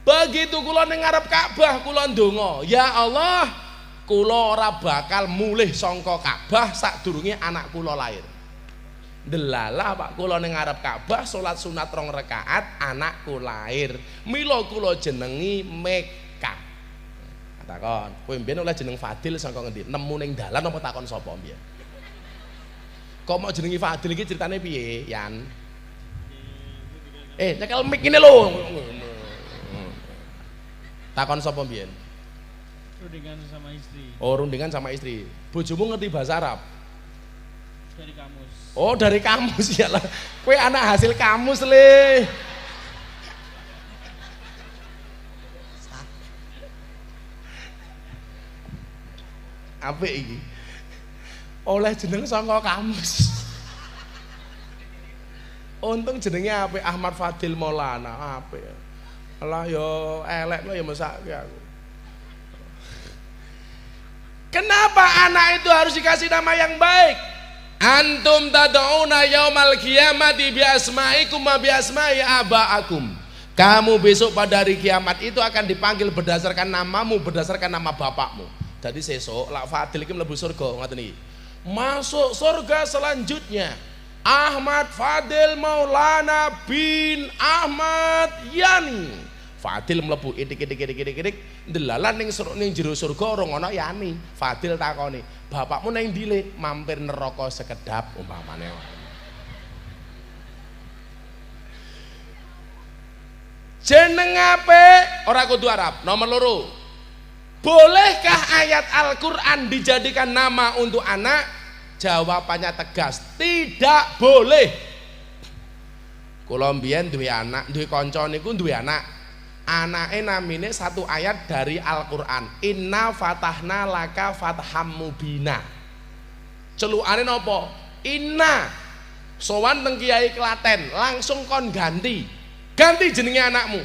Begitu kula ning ngarep Ka'bah kula ndonga, "Ya Allah, kula ora bakal mulih saka Ka'bah sadurunge anak kula lahir." Delalah Pak, kula ning ngarep Ka'bah salat sunat 2 rakaat, anakku lahir. Mila kula jenengi Mekah. Takon, kowe mbiyen oleh jeneng Fadil saka ngendi? Nemu ning dalan apa takon sapa mbiyen? Kok mau jenengi Fadil iki ceritane piye, Yan? Nyekel mic ngene lho. Takon sapa mbiyen? Rundingan sama istri. Oh, rundingan sama istri. Bojomu ngerti bahasa Arab? Dari kamus. Oh, dari kamus ya lah. Kowe anak hasil kamus le. Apik iki? Oleh jeneng saka kamus. Untung jenenge apik, Ahmad Fadil Maulana, apik. Alah yo elek lo ya mesake aku. Kenapa anak itu harus dikasih nama yang baik? Antum tad'una yaumal qiyamati bi asma'ikum wa bi asma'i aba'akum. Kamu besok pada hari kiamat itu akan dipanggil berdasarkan namamu, berdasarkan nama bapakmu. Jadi sesuk lak Fadil iki mlebu surga ngoten iki. Masuk surga selanjutnya Ahmad Fadil Maulana bin Ahmad Yani. Fadil mlebu idik ndelalan ning jero surga ora ana Yani. Fadil takoni, "Bapakmu nang ndi, Le?" "Mampir neraka sekedap," umpamane. Jeneng apik ora kudu Arab. Nomor loro. Bolehkah ayat Al-Qur'an dijadikan nama untuk anak? Jawabannya tegas, tidak boleh. Kula mbiyen duwe anak, duwe kanca niku duwe anak. Anake namine satu ayat dari Al-Qur'an. Inna fatahna laka fatham mubina. Celukane napa? Inna. Sowan teng Kiai Klaten, langsung kon ganti. Ganti jenenge anakmu.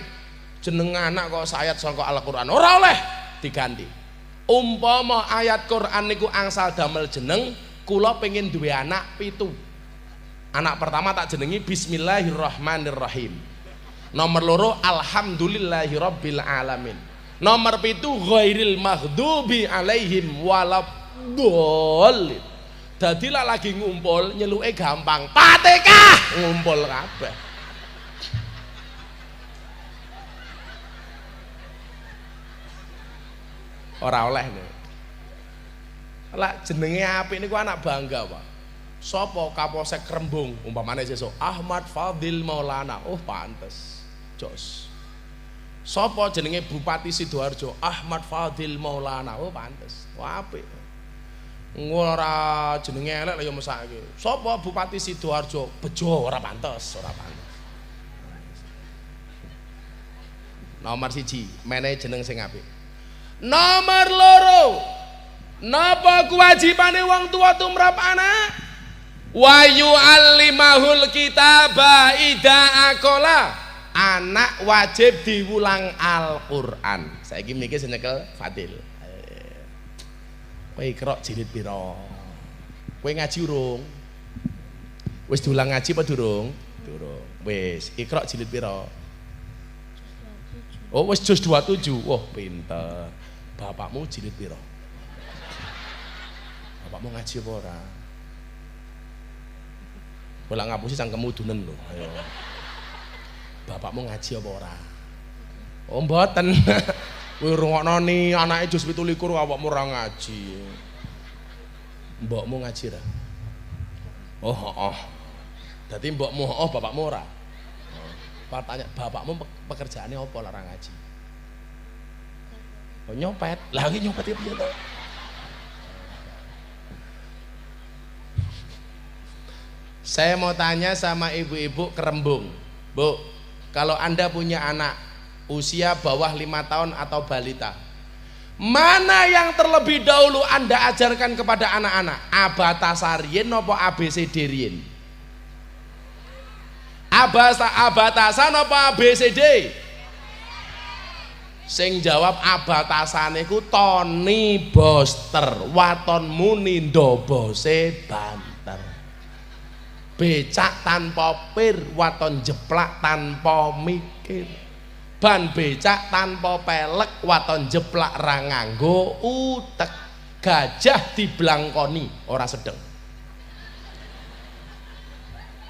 Jeneng anak kok sayat saka Al-Qur'an. Ora oleh diganti. Umpama ayat Qur'an niku angsal damel jeneng, kula pengen duwe anak 7. Anak pertama tak jenengi Bismillahirrahmanirrahim. Nomor loro Alhamdulillahirabbil alamin. Nomor 7 ghairil maghdubi alaihim waladdallin. Dadi lah lagi ngumpul nyeluke gampang. Fatihah ngumpul kabeh. Ora oleh nih. Lah jenenge apik niku anak bangga, Pak. Sapa Kapolsek Rembung umpamane sesuk Ahmad Fadil Maulana. Oh, pantes. Jos. Sapa jenenge Bupati Sidoarjo Ahmad Fadil Maulana. Oh, pantes. Wah, apik. Ora jenenge elek lha ya mesake. Sapa Bupati Sidoarjo Bejo, ora pantes, ora pantes. Nomor 1 mene jeneng sing apik. Nomor loro, napa kewajibane wong tua tumrap anak? Wa yu'allimahul kitaba idza aqala. Anak wajib diulang Al-Qur'an. Saiki mriki sing nyekel Fadil. Kowe Iqra jilid pira? Kowe ngaji urung? Wis diulang ngaji apa durung? Durung. Wis, Iqra jilid pira? Oh, wis juz 27. Wah, pinter. Bapakmu jilid pira? Bapakmu ngaji apa ora? Bola ngapusi cangkemmu dunen lho. Ayo. Bapakmu ngaji apa ora? Oh, mboten. Kowe rungokno ni anake juz 27 awakmu ora ngaji. Mbokmu ngaji ra? Oh, heeh. Dadi mbokmu heeh, bapakmu ora. Tanya bapakmu pekerjaannya apa ora ngaji? Oh, nyopet. Lah iki nyopet piye to? Saya mau tanya sama ibu-ibu Kerembung. Bu, kalau Anda punya anak usia bawah 5 tahun atau balita, mana yang terlebih dahulu Anda ajarkan kepada anak-anak? Abatasarien apa ABCD rien? Abatasan apa ABCD? Sing jawab abatasane ku Tony Boster, watonmu nindo bose banter. Becak tanpa pir, waton jeplak tanpa mikir. Ban becak tanpa pelek, waton jeplak ra nganggo utek. Gajah diblangkoni ora sedeng.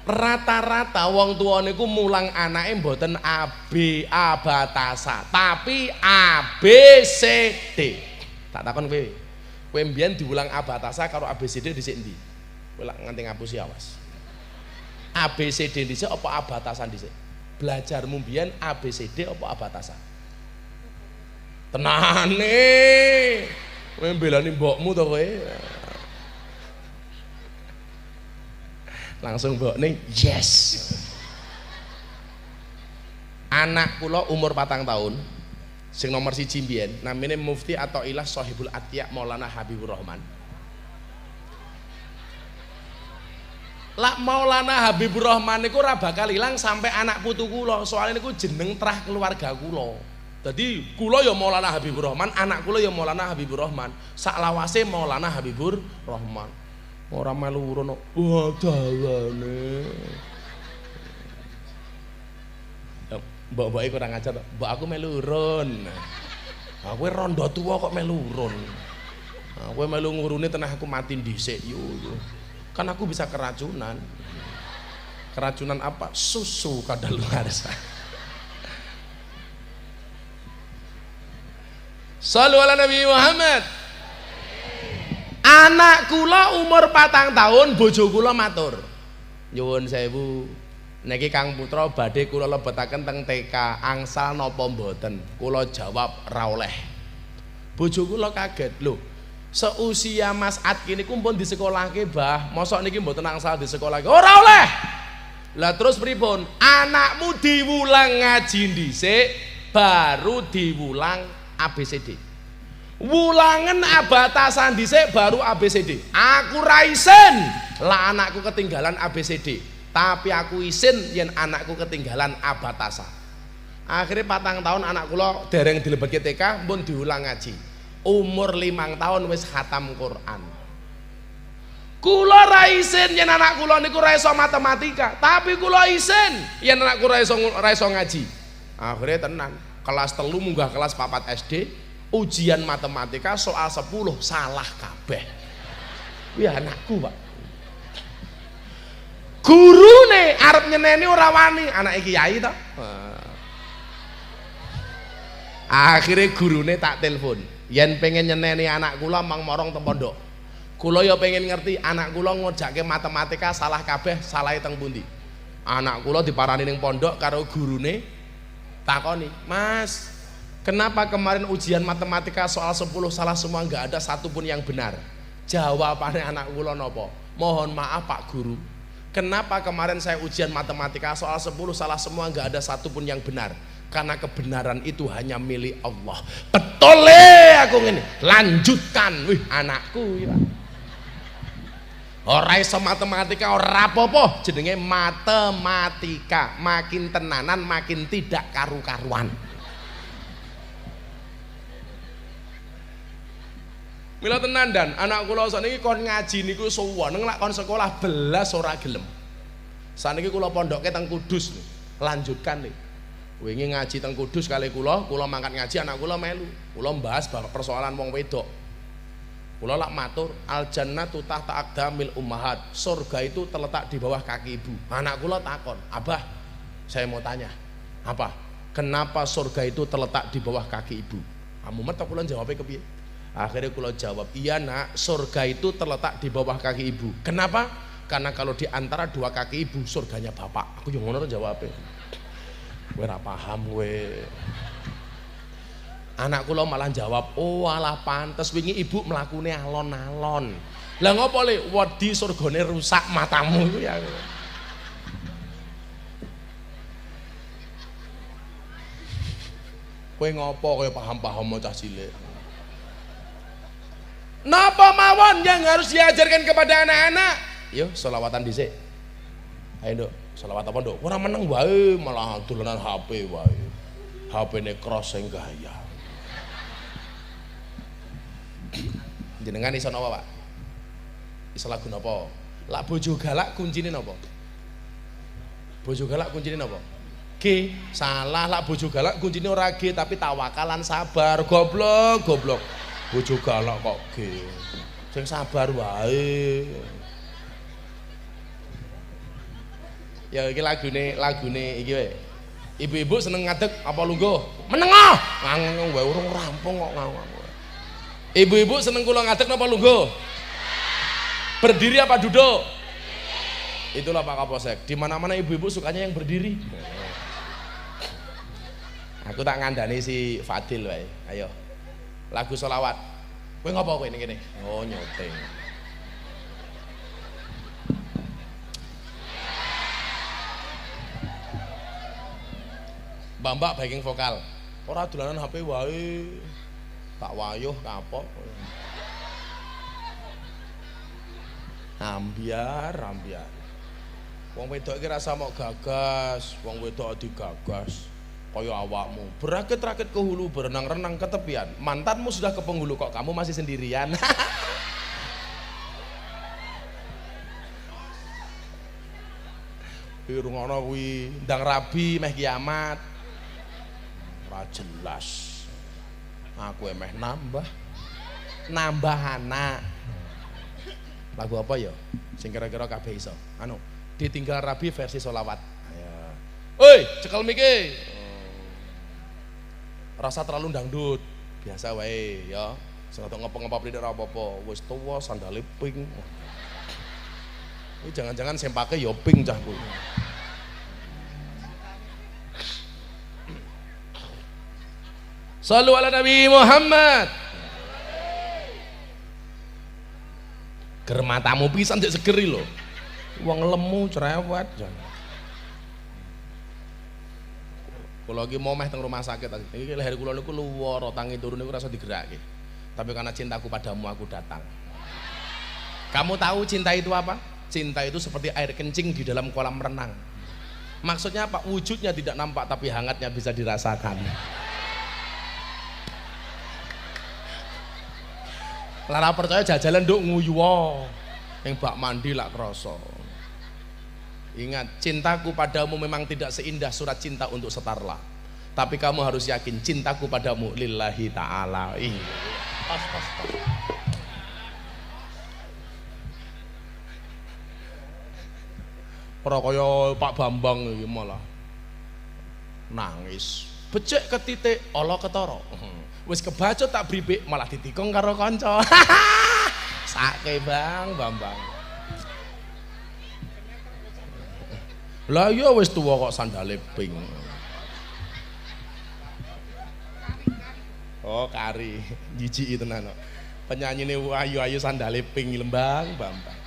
Rata-rata wong tua niku mulang anake mboten abatasa, tapi ABCD. Tak takon kowe. Kowe mbiyen diulang abatasa karo ABCD dhisik endi? Kowe lak nganti ngapusi awas. ABCD dhisik apa abatasan dhisik? Belajarmu mbiyen ABCD apa abatasa? Tenane. Kowe mbelani mbokmu to kowe. Langsung mbokne yes. Anak kula umur 4 tahun. Sing nomor 1 mbiyen namine Mufti Athaillah Shahibul Atqiya Maulana Habibur Rahman. Lak Maulana Habibur Rahman niku ora bakal ilang sampai anak putu kula. Soalnya niku jeneng trah keluarga kula. Dadi kula ya Maulana Habibur Rahman, anak kula ya Maulana Habibur Rahman. Sak lawase Maulana Habibur Rahman. Ora melu urun kok. Wah, dawane. Mbok-mboke kurang ajar, mbok aku melu urun. Aku rondo tuwa kok melu urun. Aku melu ngurune tenah aku mati dhisik yo. Kan aku bisa keracunan. Keracunan apa? Susu kadaluarsa. Shallu ala Nabi Muhammad. Anak kula umur 4 tahun, bojo kula matur. Nyuwun sewu, niki Kang Putra badhe kula lebetaken teng TK, angsal napa mboten? Kula jawab ra oleh. Bojo kula kaget, lho. Seusia Mas Atki niku pun disekolahke, Mbah. Mosok niki mboten angsal disekolahke. Ora oleh. Lah terus pripun? Anakmu diwulang ngaji dhisik, baru diwulang ABCD. Wulangen abatasan dhisik baru ABCD. Aku ra isin lah anakku ketinggalan ABCD, tapi aku isin yen anakku ketinggalan abatasa. Akhirnya 4 tahun anak kula dereng dilebetke TK pun diulang ngaji. Umur 5 tahun wis khatam Quran. Kula ra isin yen anak kula niku ra iso matematika, tapi kula isin yen anakku ra iso ngaji. Akhirnya tenan, kelas 3 munggah kelas 4 SD, ujian matematika soal 10 salah kabeh. Kuwi anakku, Pak. Gurune arep nyeneni ora wani, anake kiai to. Akhirnya gurune tak telepon, yen pengen nyeneni anak kula mang morong teng pondok. Kula ya pengen ngerti anak kula ngojake matematika salah kabeh, salahe teng pundi. Anak kula diparani ning pondok karo gurune takoni, "Mas, kenapa kemarin ujian matematika soal 10 salah semua, nggak ada satupun yang benar?" Jawabannya anak kula nopo? "Mohon maaf Pak Guru, kenapa kemarin saya ujian matematika soal 10 salah semua, nggak ada satupun yang benar? Karena kebenaran itu hanya milik Allah." Betul aku ngene. Lanjutkan, wih anakku ya. Ora iso matematika ora apa-apa, jenenge matematika. Makin tenanan makin tidak karu-karuan. Mila tenan dan anak kula sakniki kon ngaji niku suweneng, lak kon sekolah belas ora gelem. Sakniki kula pondoke teng Kudus nih. Lanjutkan nih. Wingi ngaji teng Kudus kali kula mangkat ngaji anak kula melu. Kula mbahas persoalan wong wedok. Kula lak matur, al jannatu tahta aqdamil ummahat. Surga itu terletak di bawah kaki ibu. Anak kula takon, "Abah, saya mau tanya. Apa? Kenapa surga itu terletak di bawah kaki ibu?" Kamu metok kula jawabnya kepiye? Akhirnya kula jawab, "Iya nak, surga itu terletak di bawah kaki ibu. Kenapa? Karena kalau di antara 2 kaki ibu, surganya bapak." Aku yang ngono jawabnya. Kowe ora paham kowe. Anak kula malah jawab, "Oh alah pantes wingi ibu mlakune alon-alon." Lah ngopo le? Wedi surgane rusak matamu iku ya. Kowe ngopo kowe paham-paham bocah cilik? Napa mawon yang harus diajarkan kepada anak-anak? Yo, selawatan dhisik. Ayo, Nduk, selawat apa, Nduk? Ora meneng wae, malah dolanan HP wae. HP-ne cross sing gaya. Jenengan iso napa, Pak? Iso lagu napa? Lak bojo galak kuncine napa? Bojo galak kuncine napa? G. Salah, lak bojo galak kuncine ora G tapi tawakalan sabar. Goblok. Bojo galak kok G. Sing sabar wae. Ya iki lagune iki wae. Ibu-ibu seneng ngadeg apa lungguh? Menengoh. Ngangong wae urung rampung kok ngawang. Ibu-ibu seneng kula ngadeg napa lungguh? Berdiri apa duduk? Itulah Pak Kapolsek. Di mana-mana ibu-ibu sukanya yang berdiri. Aku tak ngandani si Fadil wae. Ayo. Lagu sholawat. Kowe ngopo kowe ning kene? Oh, nyuting. Mbak backing vokal. Ora dolanan HP wae. Tak wayuh kapok. Ambiar. Wong wedok iki rasa mok gagas, wong wedok digagas. Kaya awakmu, berakit-rakit ke hulu, berenang-renang ke tepian. Mantanmu sudah ke penghulu, kok kamu masih sendirian? Irungono kuwi ndang rabi meh kiamat. Ora jelas. Aku emeh nambah anak. Lagu apa ya? Sing kira-kira kabeh iso. Anu, ditinggal rabi versi sholawat. Ayo. Oi, cekel miki. Rasa terlalu dangdut. Biasa wae ya. Sing ngapa-ngapa prindik ora apa-apa. Wis tuwa sandale pink. Ini jangan-jangan sempake ya pink cahku. Shallu ala Nabi Muhammad. Ger matamu pisan cek segeri lho. Wong lemu cerewet jan. Kula iki momeh teng rumah sakit iki leher kula niku luwara tangi turun niku rasa digerakke. Tapi karena cintaku padamu aku datang. Kamu tahu cinta itu apa? Cinta itu seperti air kencing di dalam kolam renang. Maksudnya apa? Wujudnya tidak nampak tapi hangatnya bisa dirasakan. Lara percaya jajalan nduk nguyu ning bak mandi lak krasa. Ingat, cintaku padamu memang tidak seindah surat cinta untuk Setarlah. Tapi kamu harus yakin cintaku padamu lillahi ta'ala. Pas. Ora kaya Pak Bambang iki malah nangis. Becek ke titik ala ketara. Wis kebacut tak bribik malah ditikung karo kanca. Sake Bang Bambang. Lah iya wis tuwa kok sandale pink. Oh, kari. Jijiki tenan kok. Penyanyine ayu-ayu sandale pink lembang Bambang.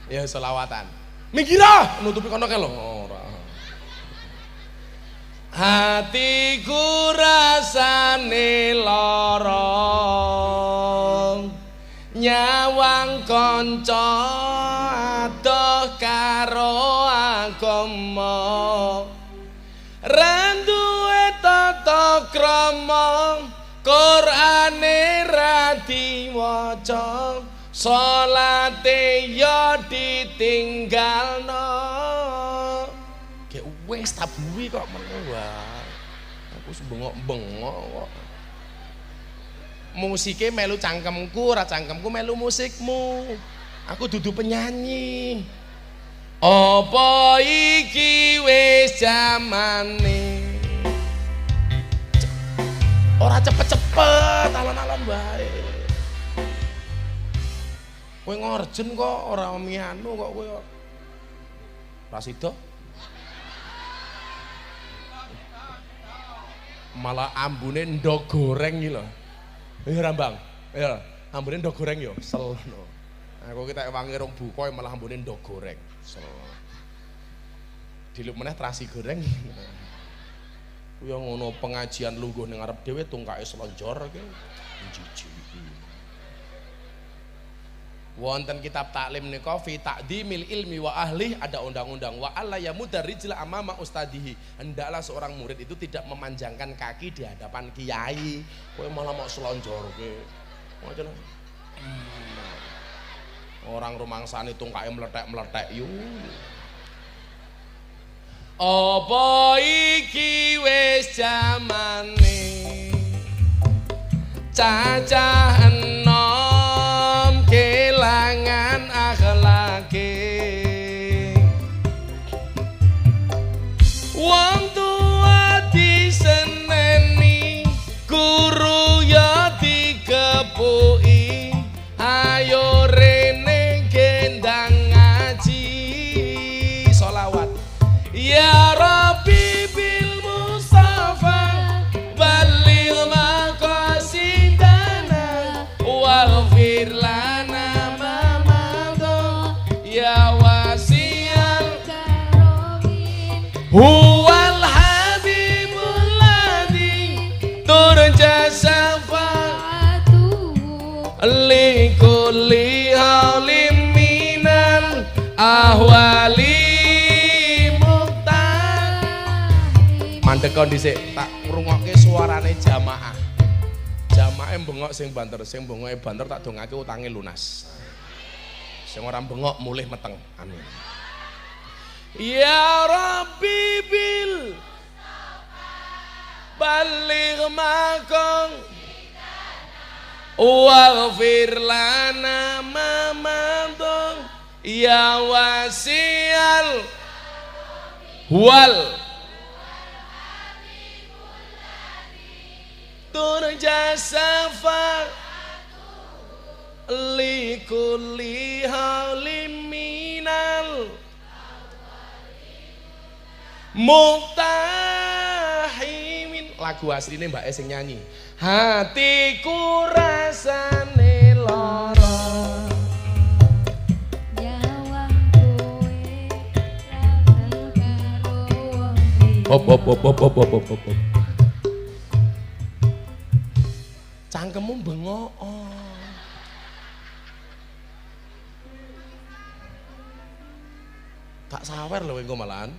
Ya selawatan. Minggirah nutupi kono ke lho. Ora. Hatiku rasane lara. Nyawang kanca adoh karo agama. Randuwe tata krama, Qur'ane ra diwaca, salate ya ditinggalno. Gek wis tabuhi kok meneng wae. Aku bengok-bengok kok. Musike melu cangkemku, ora cangkemku melu musikmu. Aku dudu penyanyi. Apa iki wis jamane? Ora cepet-cepet, alon-alon bae. Kowe ngorjen kok ora mianu kok kowe. Rasido. Malah ambune ndok goreng iki lho. Rambang. Ya, ambune ndok goreng yo, selno. Aku kita wangi rong buka malah ambune ndok goreng. Diluk meneh terasi goreng. Kuwi ngono pengajian lungguh ning arep dhewe tungkake slonjor iki. Jijik. Wonten kitab taklim nika fi ta'dimil ilmi wa ahli ada undang-undang wa alla yamudarrijla amama ustadihi. Hendaklah seorang murid itu tidak memanjangkan kaki di hadapan kiai. Kowe malah mau slonjorke. Macam orang rumangsane tungkake meletek-meletek yu. Apa iki wis jamane cacah enom kelangan akhlake wong tua diseneni guru ya dikepuki ayo rene gendang ngaji sholawat ya Rabbi bil Mustafa balil maqasid huwal habibul ladzi turja syafa'atuhu likulli haulim minal ahwali mandek kondisi tak ngrungokke suarane jamaah. Jamaah bengok sing banter tak dongake utange lunas. Sing ora bengok mulih meteng. Amin. Ya Rabbi bil baligh maqam waghfir lana ma madha ya wasi'al wal turja syafa'atuhu likulli haulim minal muqtahimin. Lagu asline Mbak sing nyanyi. Hatiku rasane lara Jawab kowe rasane karo wong hop. Cangkemmu bengok. Tak sawer lho engko malahan.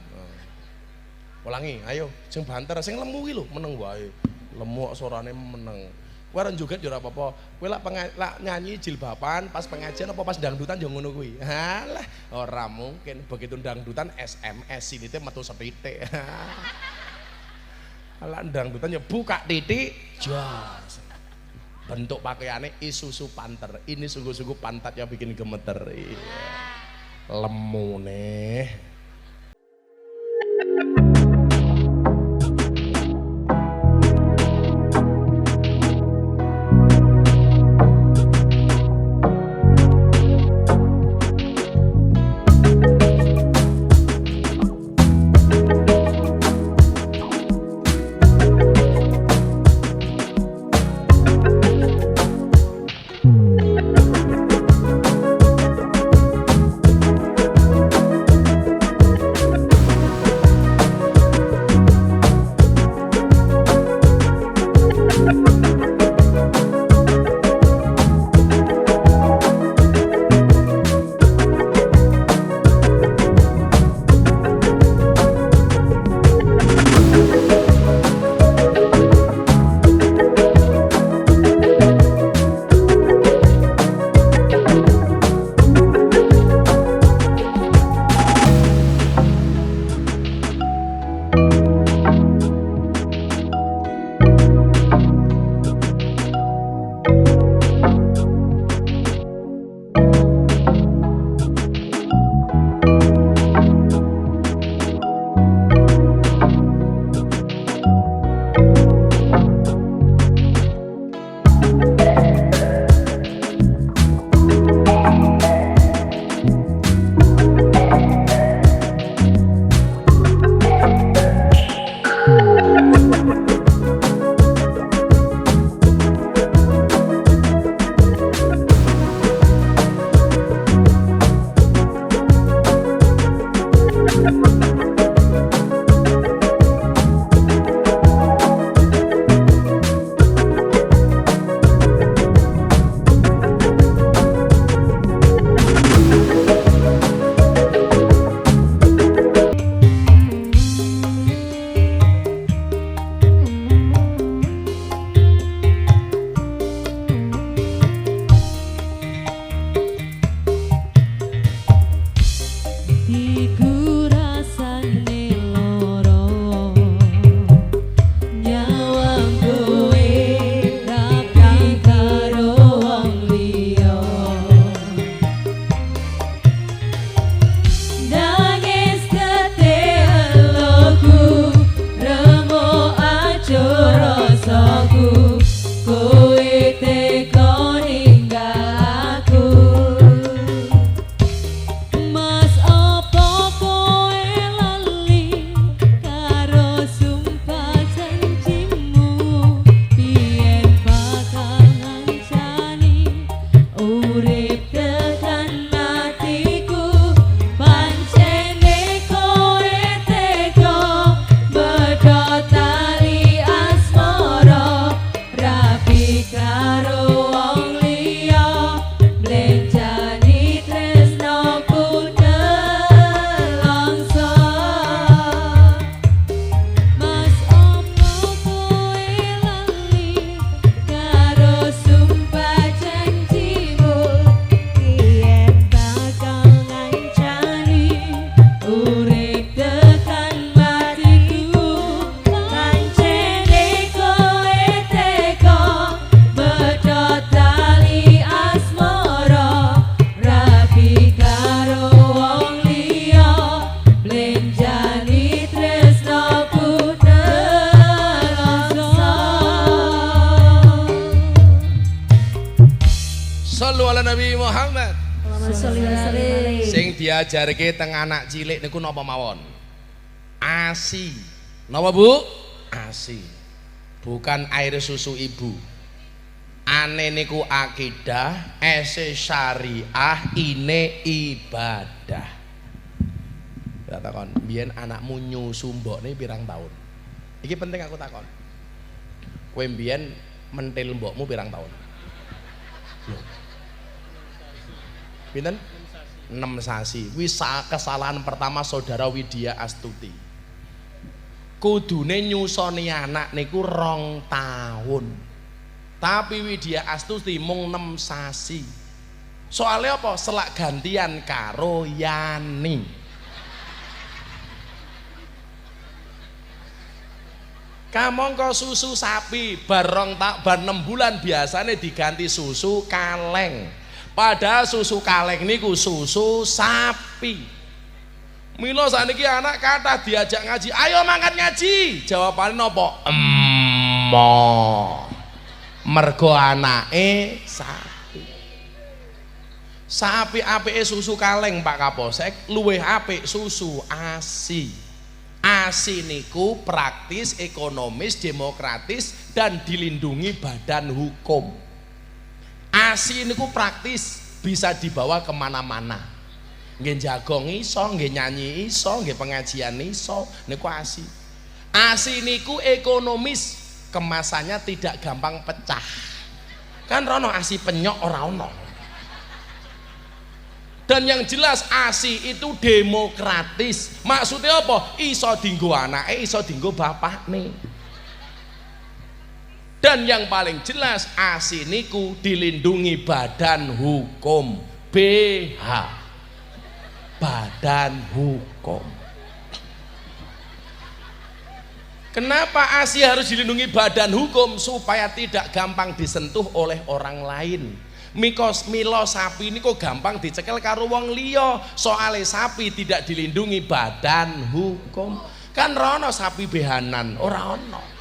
Ulangi, ayo sing banter, sing lemu ki lho meneng wae. Lemu kok suarane meneng. Kowe ora joget ya ora apa-apa. Kowe lak nyanyi jilbaban pas pengajian apa pas dangdutan ya ngono kuwi. Halah, ora mungkin begitu dangdutan SMS sinite metu sethithik. Lak dangdutan ya buka titik jas. Bentuk pakaiannya Isuzu Panther. Ini sungguh-sungguh pantat yang bikin gemeter. Lemu nih. Nabi Muhammad. Allahumma sholli wa sallim. Sing diajarke teng anak cilik niku napa mawon? ASI. Napa Bu? ASI. Bukan air susu ibu. Ane niku akidah, ese syariah, ine ibadah. Ya takon, biyen anakmu nyusu mbokne pirang tahun? Iki penting aku takon. Kowe mbiyen mentil mbokmu pirang tahun? Pinten? 6 sasi. Kuwi kesalahan pertama saudara Widya Astuti. Kudune nyusoni anak niku 2 tahun. Tapi Widya Astuti mung 6 sasi. Soalnya apa? Selak gantian karo Yani. Kamangka susu sapi barong tak bar 6 bulan biasanya diganti susu kaleng. Padahal susu kaleng niku susu sapi. Mila saniki anak kata diajak ngaji, ayo mangkat ngaji. Jawabane napa? Emmo. Mergo anake sapi. Sapi apike susu kaleng Pak Kapolsek, luwih apik susu ASI. ASI niku praktis, ekonomis, demokratis dan dilindungi badan hukum. ASI niku praktis, bisa dibawa kemana-mana. Nggih jagong iso, nggih nyanyi iso, nggih pengajian iso, niku ASI. ASI niku ekonomis, kemasannya tidak gampang pecah. Kan rono ASI penyok ora ono. Dan yang jelas ASI itu demokratis. Maksudnya apa? Iso dinggo anake, iso dinggo bapakne. Dan yang paling jelas ASI niku dilindungi badan hukum, BH. Badan hukum. Kenapa ASI harus dilindungi badan hukum? Supaya tidak gampang disentuh oleh orang lain. Milo sapi ini kok gampang dicekel karo wong liya. Soale sapi tidak dilindungi badan hukum. Kan rono sapi behanan, ora ono.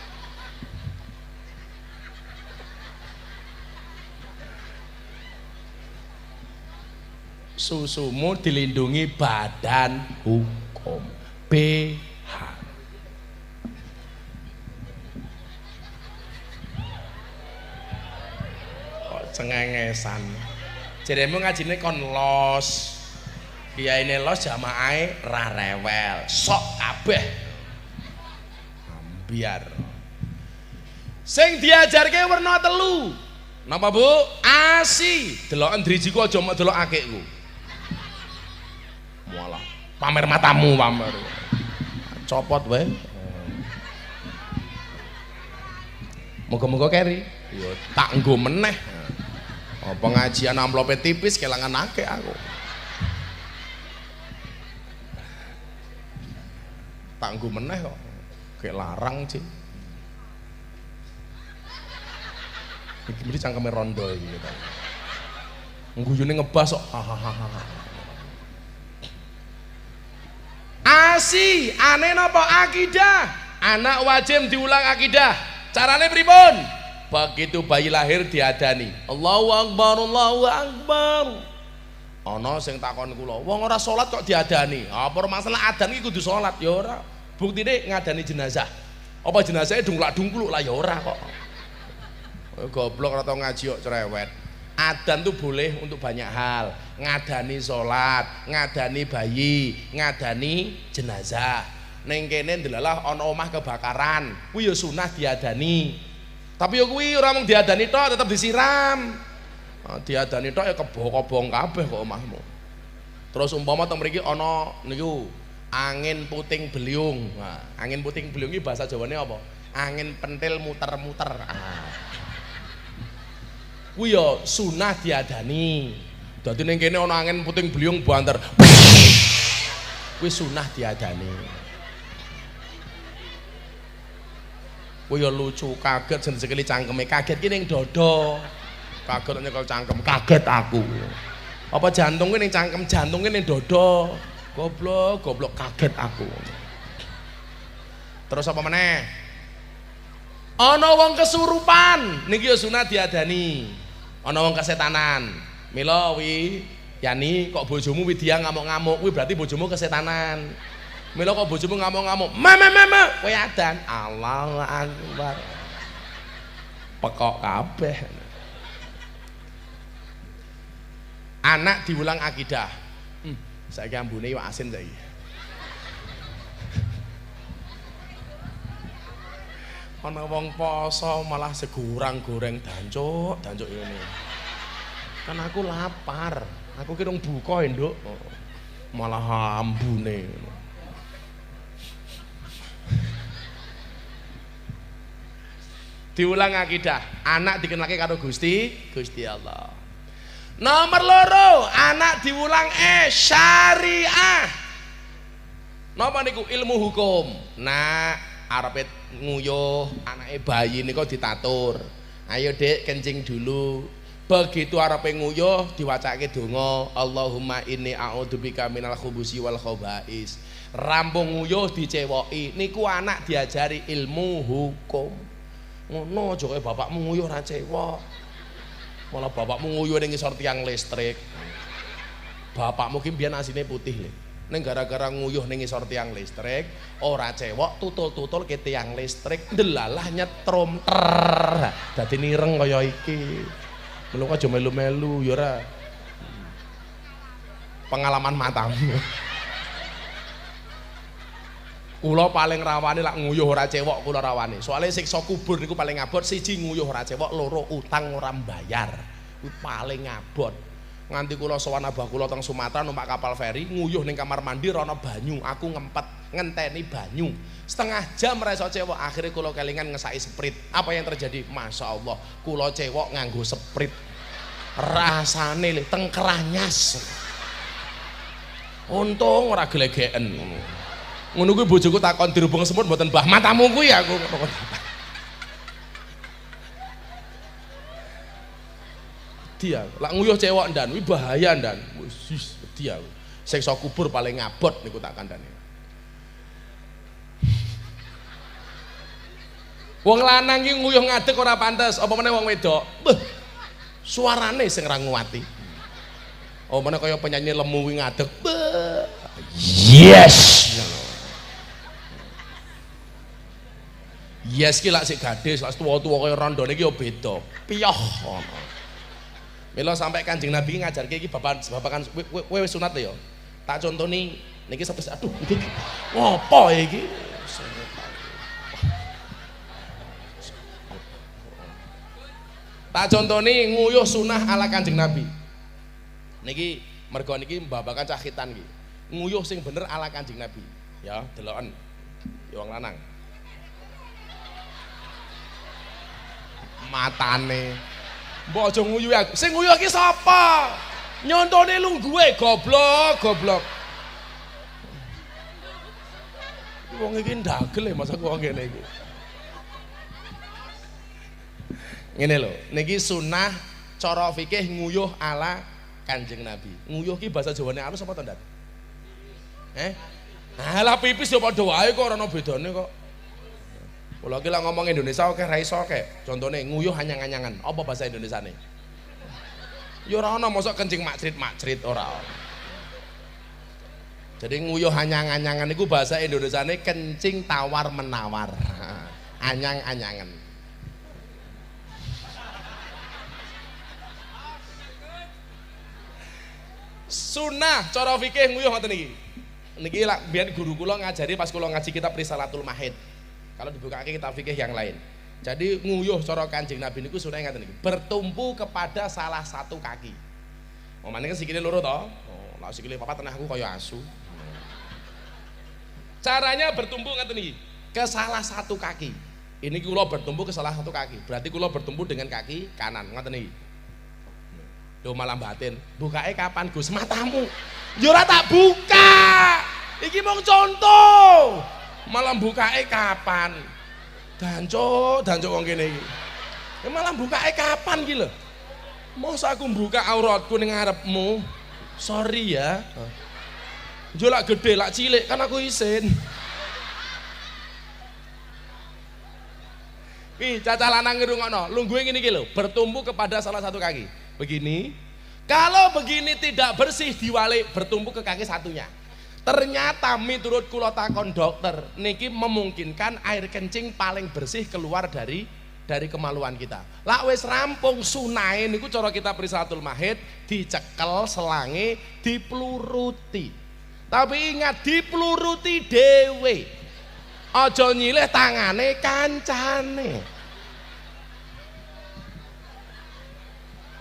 Susumu dilindungi badan hukum, BH. Kok cengengesan. Jeremu ngajine kon los. Kiyaine los jamaahe ra rewel, sok kabeh. Ambiar. Sing diajarke werna 3. Napa Bu? ASI. Deloken drijiku aja mok delok akikku. Walah, pamer matamu pamer. Copot wae. Moga-moga keri. Ya tak nggo meneh. Pengajian amplope tipis kelangan akeh aku. Tak nggo meneh kok. Kayak larang, Cik. Iki mesti cangkeme rondo iki gitu. Ngguyune ngebas kok. ASI, aneh napa akidah? Anak wajib diulang akidah. Carane pripun? Begitu bayi lahir diadani. Allahu Akbar, Allahu Akbar. Ana sing takon kula, wong ora salat kok diadani. Apa masalah adan iki kudu salat? Ya ora. Buktine ngadani jenazah. Apa jenazahnya dungklak-dungkluk lah ya ora kok. Goblok ora tau ngaji kok cerewet. Adan tuh boleh untuk banyak hal. Ngadani sholat, ngadani bayi, ngadani jenazah. Ning kene ndelalah ana omah kebakaran, kuwi ya sunah diadani. Tapi ya kuwi ora mung diadani tok, tetep disiram. Diadani tok ya kebong-kobong kabeh kok omahmu. Terus umpama teng mriki ana niku angin puting beliung. Nah, angin puting beliung iki bahasa Jawane apa? Angin pentil muter-muter. Kuwi ya sunah diadani. Dadi ning kene ana angin puting beliung banter. Kuwi sunah diadani. Kuwi ya lucu, kaget sekali cangkeme, kaget ki ning dada. Kaget nyekel cangkem, kaget aku. Apa jantung ki ning cangkem, jantunge ning dada. Goblok, kaget aku. Terus apa meneh? Ana wong kesurupan, niki ya sunah diadani. Ana wong kesetanan, Mila wi Yani kok bojomu Widya ngamuk-ngamuk kuwi berarti bojomu kesetanan. Mila kok bojomu ngamuk-ngamuk, "Mama, kowe adan." Allahu Akbar. Pekok kabeh. Anak diulang akidah. Saiki ambune yo asin saiki. Ana wong poso malah segurang goreng dancuk ini. Kan aku lapar. Aku kira buka ya, Nduk. Malah ambune. Diulang akidah, anak dikenalke karo Gusti Allah. Nomor loro, anak diulang syariah. Napa niku ilmu hukum. Nah, arepe nguyuh anake bayi niku ditatur. Ayo Dek kencing dulu. Begitu arepe nguyuh diwacake donga, Allahumma inni a'udzubika minal khubusi wal khaba'is. Rampung nguyuh dicewoki. Niku anak diajari ilmu hukum. Ngono aja kaya bapakmu nguyuh ra cewok. Malah bapakmu nguyuh ning ngisor tiang listrik. Bapakmu ki mbiyen asine putih lho. Ning gara-gara nguyuh ning ngisor tiang listrik, ora cewok tutul-tutul ke tiang listrik, ndelalah nyetrum ter. Dadi nireng kaya iki. Melu aja melu-melu ya ora. Pengalaman matamu. Kula paling rawane lak nguyuh ora cewok kula rawane. Soale siksa kubur niku paling abot, siji nguyuh ora cewok, loro utang ora mbayar. Kuwi paling abot. Nganti kula sowan abah kula teng Sumatera numpak kapal feri, nguyuh ning kamar mandi rono banyu, aku ngempet ngenteni banyu. Setengah jam ora iso cewok, akhirnya kula kelingan ngesaki sprit. Apa yang terjadi? Masya Allah, kula cewok nganggo sprit. Rasane le tengkeranyas. Untung ora glegeken ngono. Ngono kuwi bojoku takon dirubung semut mboten Mbah, matamu kuwi aku kok. Dia lak nguyuh cewek ndan kuwi bahaya ndan. Wis dia. Siksa kubur paling ngabot niku tak kandhane. Wong lanang ki nguyuh ngadeg ora pantes, apa meneh wong wedok. Beh. Suarane sing ra nguwati. Oh meneh kaya penyanyi lemu kuwi ngadeg. Beh. Yes. Yes ki lak sik gadis, lak tuwa-tuwa kaya randane ki yo beda. Piyoh ngono. Mila sampai Kanjeng Nabi ngajarke iki babakan kowe wis sunat ya. Tak contoni niki sepes aduh iki ngopo iki? Tak contoni nguyuh sunah ala Kanjeng Nabi. Niki mergo niki babakan cah khitan iki. Nguyuh sing bener ala Kanjeng Nabi. Ya, deloken. Ya wong lanang. Matane mbok aja nguyu aku. Sing nguyu iki sapa? Nyontone lungguhe goblok. Wong iki ndagel e masa wong ngene iki. Ngene lho, niki sunah cara fikih nguyuh ala Kanjeng Nabi. Nguyuh ki bahasa Jawane alus apa to, Ndat? Alah pipis ya padha wae kok ora ono bedane kok. Kula iki lak ngomong Indonesia oke ra iso kek. Contone nguyuh anyang-anyangan. Apa bahasa Indonesiane? Ya ora ono mosok kencing makcrit ora. Jadi nguyuh anyang-anyangan iku bahasa Indonesiane kencing tawar-menawar. Anyang-anyangan. Sunah cara fikih nguyuh ngoten iki. Niki lak biyen guru kula ngajari pas kula ngaji kitab Risalatul Mahid. Kalau dibuka kitab fikih yang lain. Jadi nguyuh cara Kanjeng Nabi niku sunah ngaten iki. Bertumpu kepada salah satu kaki. Momane kan sikile loro to. Oh, lak sikile papat tenah aku kaya asu. Caranya bertumpu ngaten iki. Ke salah satu kaki. Ini kula bertumpu ke salah satu kaki. Berarti kula bertumpu dengan kaki kanan. Ngaten iki. Lho malah batin. Bukae kapan Gus? Matamu. Ya ora tak buka. Iki mung contoh. Malah bukae kapan? Dancuk wong kene iki. Ya malah bukae kapan iki lho? Mosok aku buka auratku ning ngarepmu. Sorry ya. Yo lak gede lak cilik kan aku isin. Ih, cacah lanang ngrungokno. Lungguhe ngene iki lho, bertumpu kepada salah satu kaki. Begini. Kalau begini tidak bersih diwalik bertumpuk ke kaki satunya. Ternyata miturut kula takon dokter niki memungkinkan air kencing paling bersih keluar dari kemaluan kita. Lak wis rampung sunahe niku cara kita Prisalatul Mahid dicekel selange dipluruti. Tapi ingat dipluruti dhewe. Aja nyilih tangane kancane.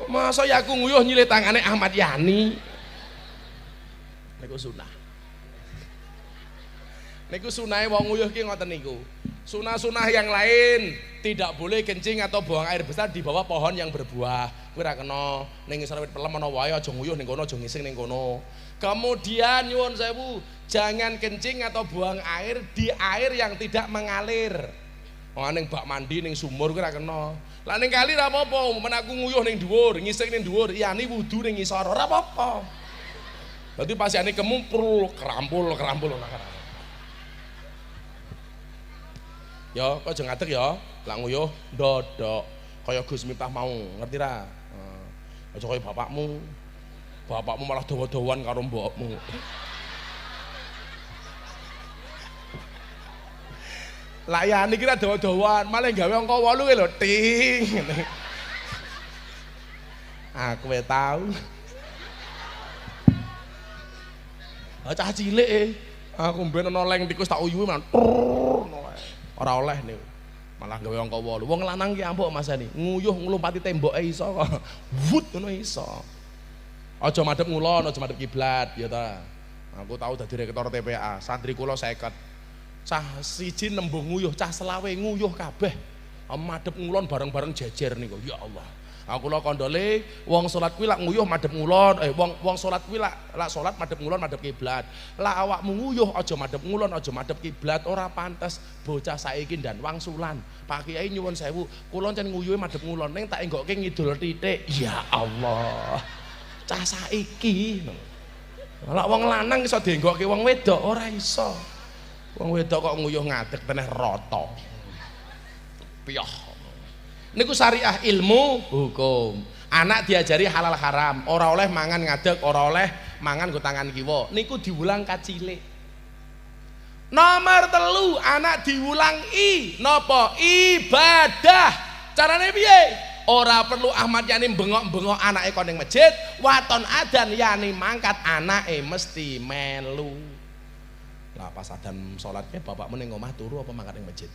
Masa ya aku nguyuh nyilih tangane Ahmad Yani. Niku sunah. Niku sunahe wong nguyuh ki ngoten niku. Sunah-sunah yang lain tidak boleh kencing atau buang air besar di bawah pohon yang berbuah. Kuwi ra kena ning ngisor wit pelem ana wae aja nguyuh ning kono, aja ngising ning kono. Kemudian nyuwun sewu, jangan kencing atau buang air di air yang tidak mengalir. Oh ning bak mandi ning sumur kuwi ra kena. Lah ning kali ra apa-apa, men aku nguyuh ning dhuwur, ngising ning dhuwur, iyane wudu ning ngisor ora apa-apa. Dadi pasiane kemumpul, kerampul ora. Ya, kok aja ngadeg ya. Lah nguyuh ndodok kaya Gus Miftah mau, ngerti ra? Aja kaya bapakmu. Bapakmu malah dawa-dawan karo mbokmu. Lah ya niki ra dawa-dawan, malah gawe angka 8 ki lho, ting. Aku wis tau. Cah cilik aku mben ana leng tikus tak uyuhi man. Ora oleh niku. Malah gawe angka 8. Wong lanang ki ampuk masane. Nguyuh nglumpati temboke iso kok. Wut ngono iso. Aja madhep ngulon, aja madhep kiblat ya ta. Aku tahu dadi rektor TPA, santri kula 50. Cah siji nembung nguyuh, cah selawe nguyuh kabeh. Madhep ngulon bareng-bareng jejer niku. Ya Allah. Aku kula kondole wong salat kuwi lak nguyuh madhep ngulon, wong salat kuwi lak salat madhep ngulon madhep kiblat. Lah awakmu nguyuh aja madhep ngulon, aja madhep kiblat, ora pantes bocah saiki dan wangsulan. Pak Kiai nyuwun sewu, kula ncen nguyuhe madhep ngulon ning tak enggokke ngidul titik. Ya Allah. Cah saiki. Lah wong lanang iso dienggokke wong wedok ora iso. Wong wedok kok nguyuh ngadeg teneh rata. Piyoh. Niku syariah ilmu hukum. Anak diajari halal haram, ora oleh mangan ngadeg, ora oleh mangan nggo tangan kiwa. Niku diulang kacilik. Nomor 3, anak diulang napa? Ibadah. Carane piye? Ora perlu Ahmad Yani bengok-bengok anake kon ning masjid, waton adan Yani mangkat anake mesti melu. Lah pas adan salatnya bapakmu ning omah turu apa mangkat ning masjid?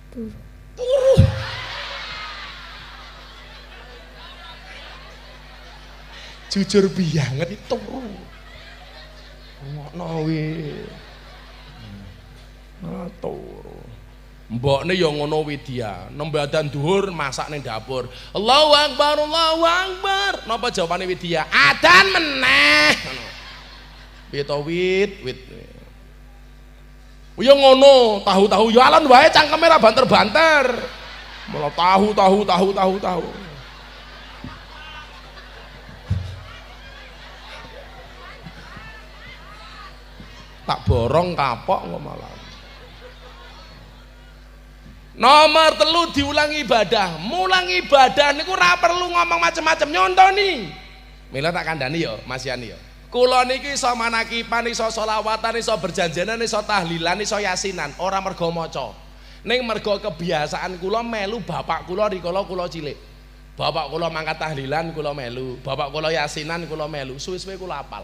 Turu. Jujur banget itu ngono wi. Turu. Mbokne ya ngono Widya, nembe adzan dhuwur masak ning dapur. Allahu Akbar, Allahu Akbar. Napa jawabane Widya? Adzan meneh. Ngono. Piye to Wit? Ya ngono, tahu-tahu ya alon wae cangkeme ra banter-banter. Mula tahu. Tak borong kapok kok malah. Nomor 3 diulang ibadah. Mulang ibadah niku ora perlu ngomong macam-macam, nyontoni. Mila tak kandhani ya, Mas Yani ya. Kula niki iso manakipan, iso selawatan, iso berjanjenan, iso tahlilan, iso yasinan, ora mergo maca. Ning mergo kebiasaan kula melu bapak kula rikala kula cilik. Bapak kula mangkat tahlilan kula melu, bapak kula yasinan kula melu, suwe-suwe kula apal.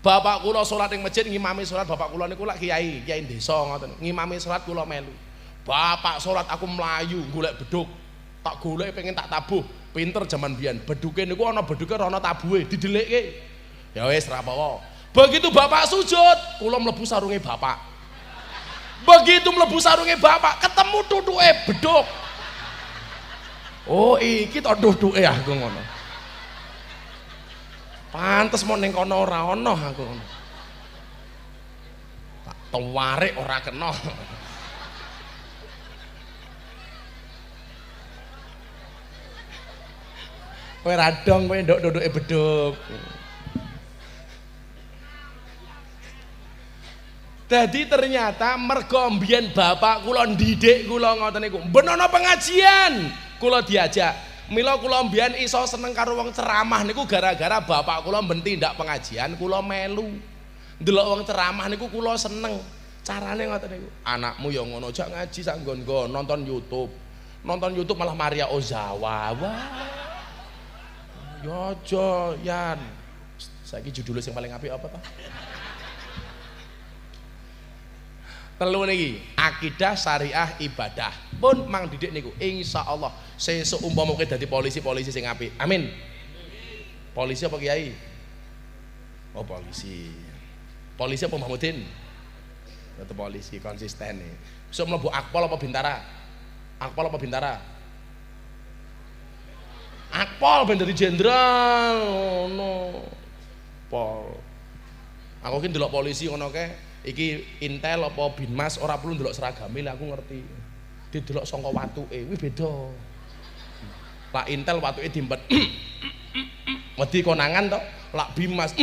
Bapak kula salat ning masjid ngimami salat, bapak kula niku lak kiai desa ngoten. Ngimami salat kula melu. Bapak salat aku mlayu golek beduk. Tak golek pengen tak tabuh. Pinter jaman biyen. Beduke niku ana beduke ora ana tabuhe, didelikke. Ya wis ra apa-apa. Begitu bapak sujud, kula mlebu sarunge bapak. Begitu mlebu sarunge bapak, ketemu tutuke beduk. Oh, iki to tutuke aku ngono. Pantes mau ning kono ora ana aku ngono. Tak tawarik ora kena. Kowe radong kowe nduk duduke beduk. Jadi ternyata mergo mbiyen bapak kula ndidik kula ngoten niku. Ben ana pengajian, kula diajak. Mila kula mbiyen iso seneng karo wong ceramah niku gara-gara bapak kula ben tindak pengajian kula melu. Ndelok wong ceramah niku kula seneng. Carane ngoten niku. Anakmu ya ngono aja ngaji sak nggon-nggon nonton YouTube. Nonton YouTube malah Maria Ozawa. Wah. Ya aja Yan. Saiki judulnya yang paling apik apa ta? Telu niki, akidah syariah ibadah. Pun mang didik niku insyaallah sesuk umpama kowe dadi polisi sing apik. Amin. Polisi apa kiai? Oh polisi. Polisi apa Mahmudin? Tetep polisi konsisten nih. Besok mlebu Akpol apa Bintara? Akpol apa Bintara? Akpol ben dadi jenderal ngono. Pol. Aku ki ndelok polisi ngono kae, iki Intel apa Binmas ora perlu ndelok seragame lha aku ngerti. Didelok saka watuke, kuwi beda. Lah Intel watuke diempet. Wedi konangan to, lak Binmas.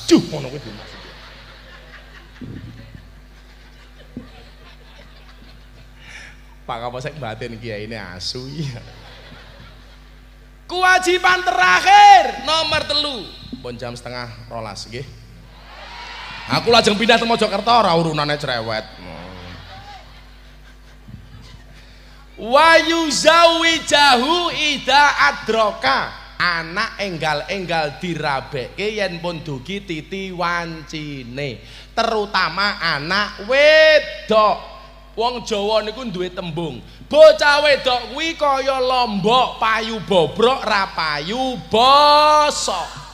Duh ngono kuwi Binmas. Pak Kapolsek batin kiai ini asu ya. Kewajiban terakhir nomor 3 pun jam 11:30 nggih. Aku lajeng pindah ke Mojokerto ora urunane cerewet. Wa yuzawijahu ida adroka, anak enggal-enggal dirabekke yen pun dugi titi wancine, terutama anak wedok. Wong Jawa niku duwe tembung, bocah wedok kuwi kaya lombok payu bobrok ra payu bosok.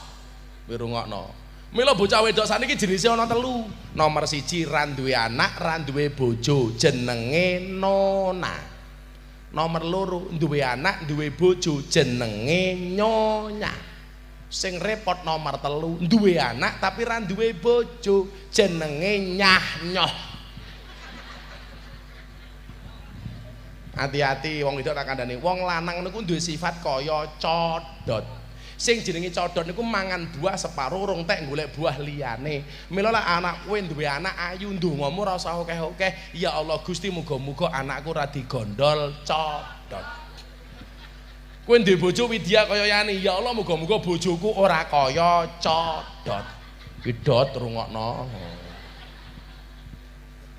Wirungokno. Mila bocah wedok saniki jenise ana 3. Nomor 1 ra duwe anak, ra duwe bojo, jenenge Nona. Nomor 2 duwe anak, duwe bojo, jenenge Nyonya. Sing repot nomor 3 duwe anak tapi ra duwe bojo, jenenge Nyah-nyoh. Hati-hati wong wedok tak kandhani, wong lanang niku duwe sifat kaya codot. Sing jenenge codot niku mangan buah separo rong tek golek buah liyane. Mila lek anak kowe duwe anak ayu ndongamu ora usah akeh-akeh, ya Allah Gusti muga-muga anakku ra digondol codot. Kowe duwe bojo Widya kaya Yani, ya Allah muga-muga bojoku ora kaya codot. Widot rungokno.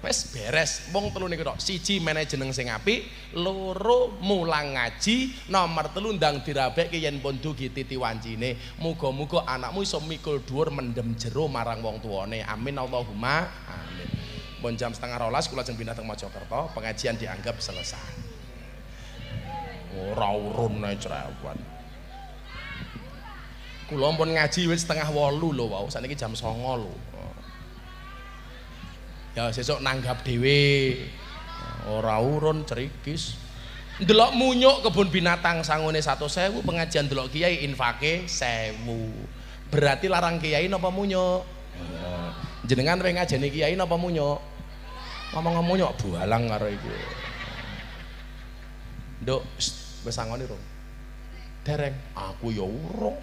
Wes beres, wong 3 niku tok. 1 menehi jeneng sing apik, 2 mulang ngaji, nomor 3 ndang dirabekke yen pun dugi titi wancine. Muga-muga anakmu iso mikul dhuwur mendem jero marang wong tuane. Amin Allahumma amin. Pun jam 11:30 kula lajeng pindah teng Mojokerto, pengajian dianggap selesai. Ora urun ae cerewet. Kula pun ngaji wis 7:30 lho wau, sakniki jam 09:00 lho. Ya sesuk nanggap dhewe. Ora urun cerikis. Ndelok munyuk kebun binatang sangune 100.000, pengajian ndelok kiai infake 1000. Berarti larang kiai napa munyuk? Jenengan wing ngajeni kiai napa munyuk? Ngomong munyuk bualang karo iki. Nduk, wis sangone rung. Dereng, aku ya urung.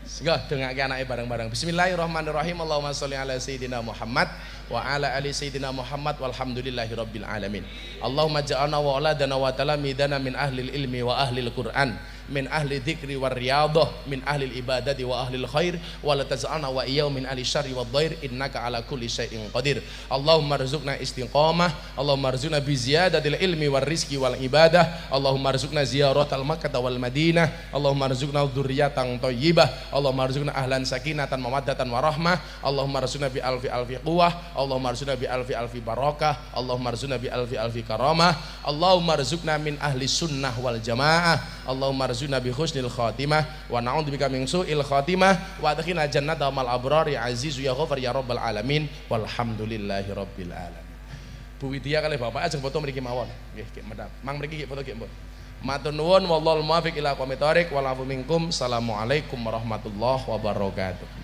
Sehingga dengake anake bareng-bareng. Bismillahirrahmanirrahim. Allahumma sholli ala sayyidina Muhammad wa ala ali sayyidina Muhammad walhamdulillahi rabbil alamin. Allahumma ja'alna wa auladana wa talamidana min ahlil ilmi wa ahlil Qur'an, min ahli dzikri war riyadah, min ahli ibadati wa ahli khair, wa la taj'alna wa iyyahu min ahli syarri wad dhair, innaka ala kulli syai'in qadir. Allahumma rzuqna istiqamah, Allahumma rzuqna bi ziyadatil ilmi war rizqi wal ibadah, Allahumma rzuqna ziyaratal Makkah wal Madinah, Allahumma rzuqna dzurriyyatan thayyibah, Allahumma rzuqna ahlan sakinatan mawaddatan warahmah, Allahumma rzuqna bi alfi quwwah, Allahumma rzuqna bi alfi barakah, Allahumma rzuqna bi alfi karamah, Allahumma rzuqna min ahli sunnah wal jamaah, Allahumma rzuqna bi husnil khatimah wa na'udzubika min su'il khatimah wa adkhilna jannata mal abrar ya aziz ya ghafar ya rabbal alamin walhamdulillahi rabbil alamin. Bu Widya kali bapak ajeng foto mriki mawon. Nggih, nggih medhap. Mang mriki foto nggih, Mbok. Matur nuwun wallahu muwaffiq ila aqwamit thoriq wal afu minkum. Assalamualaikum warahmatullahi wabarakatuh.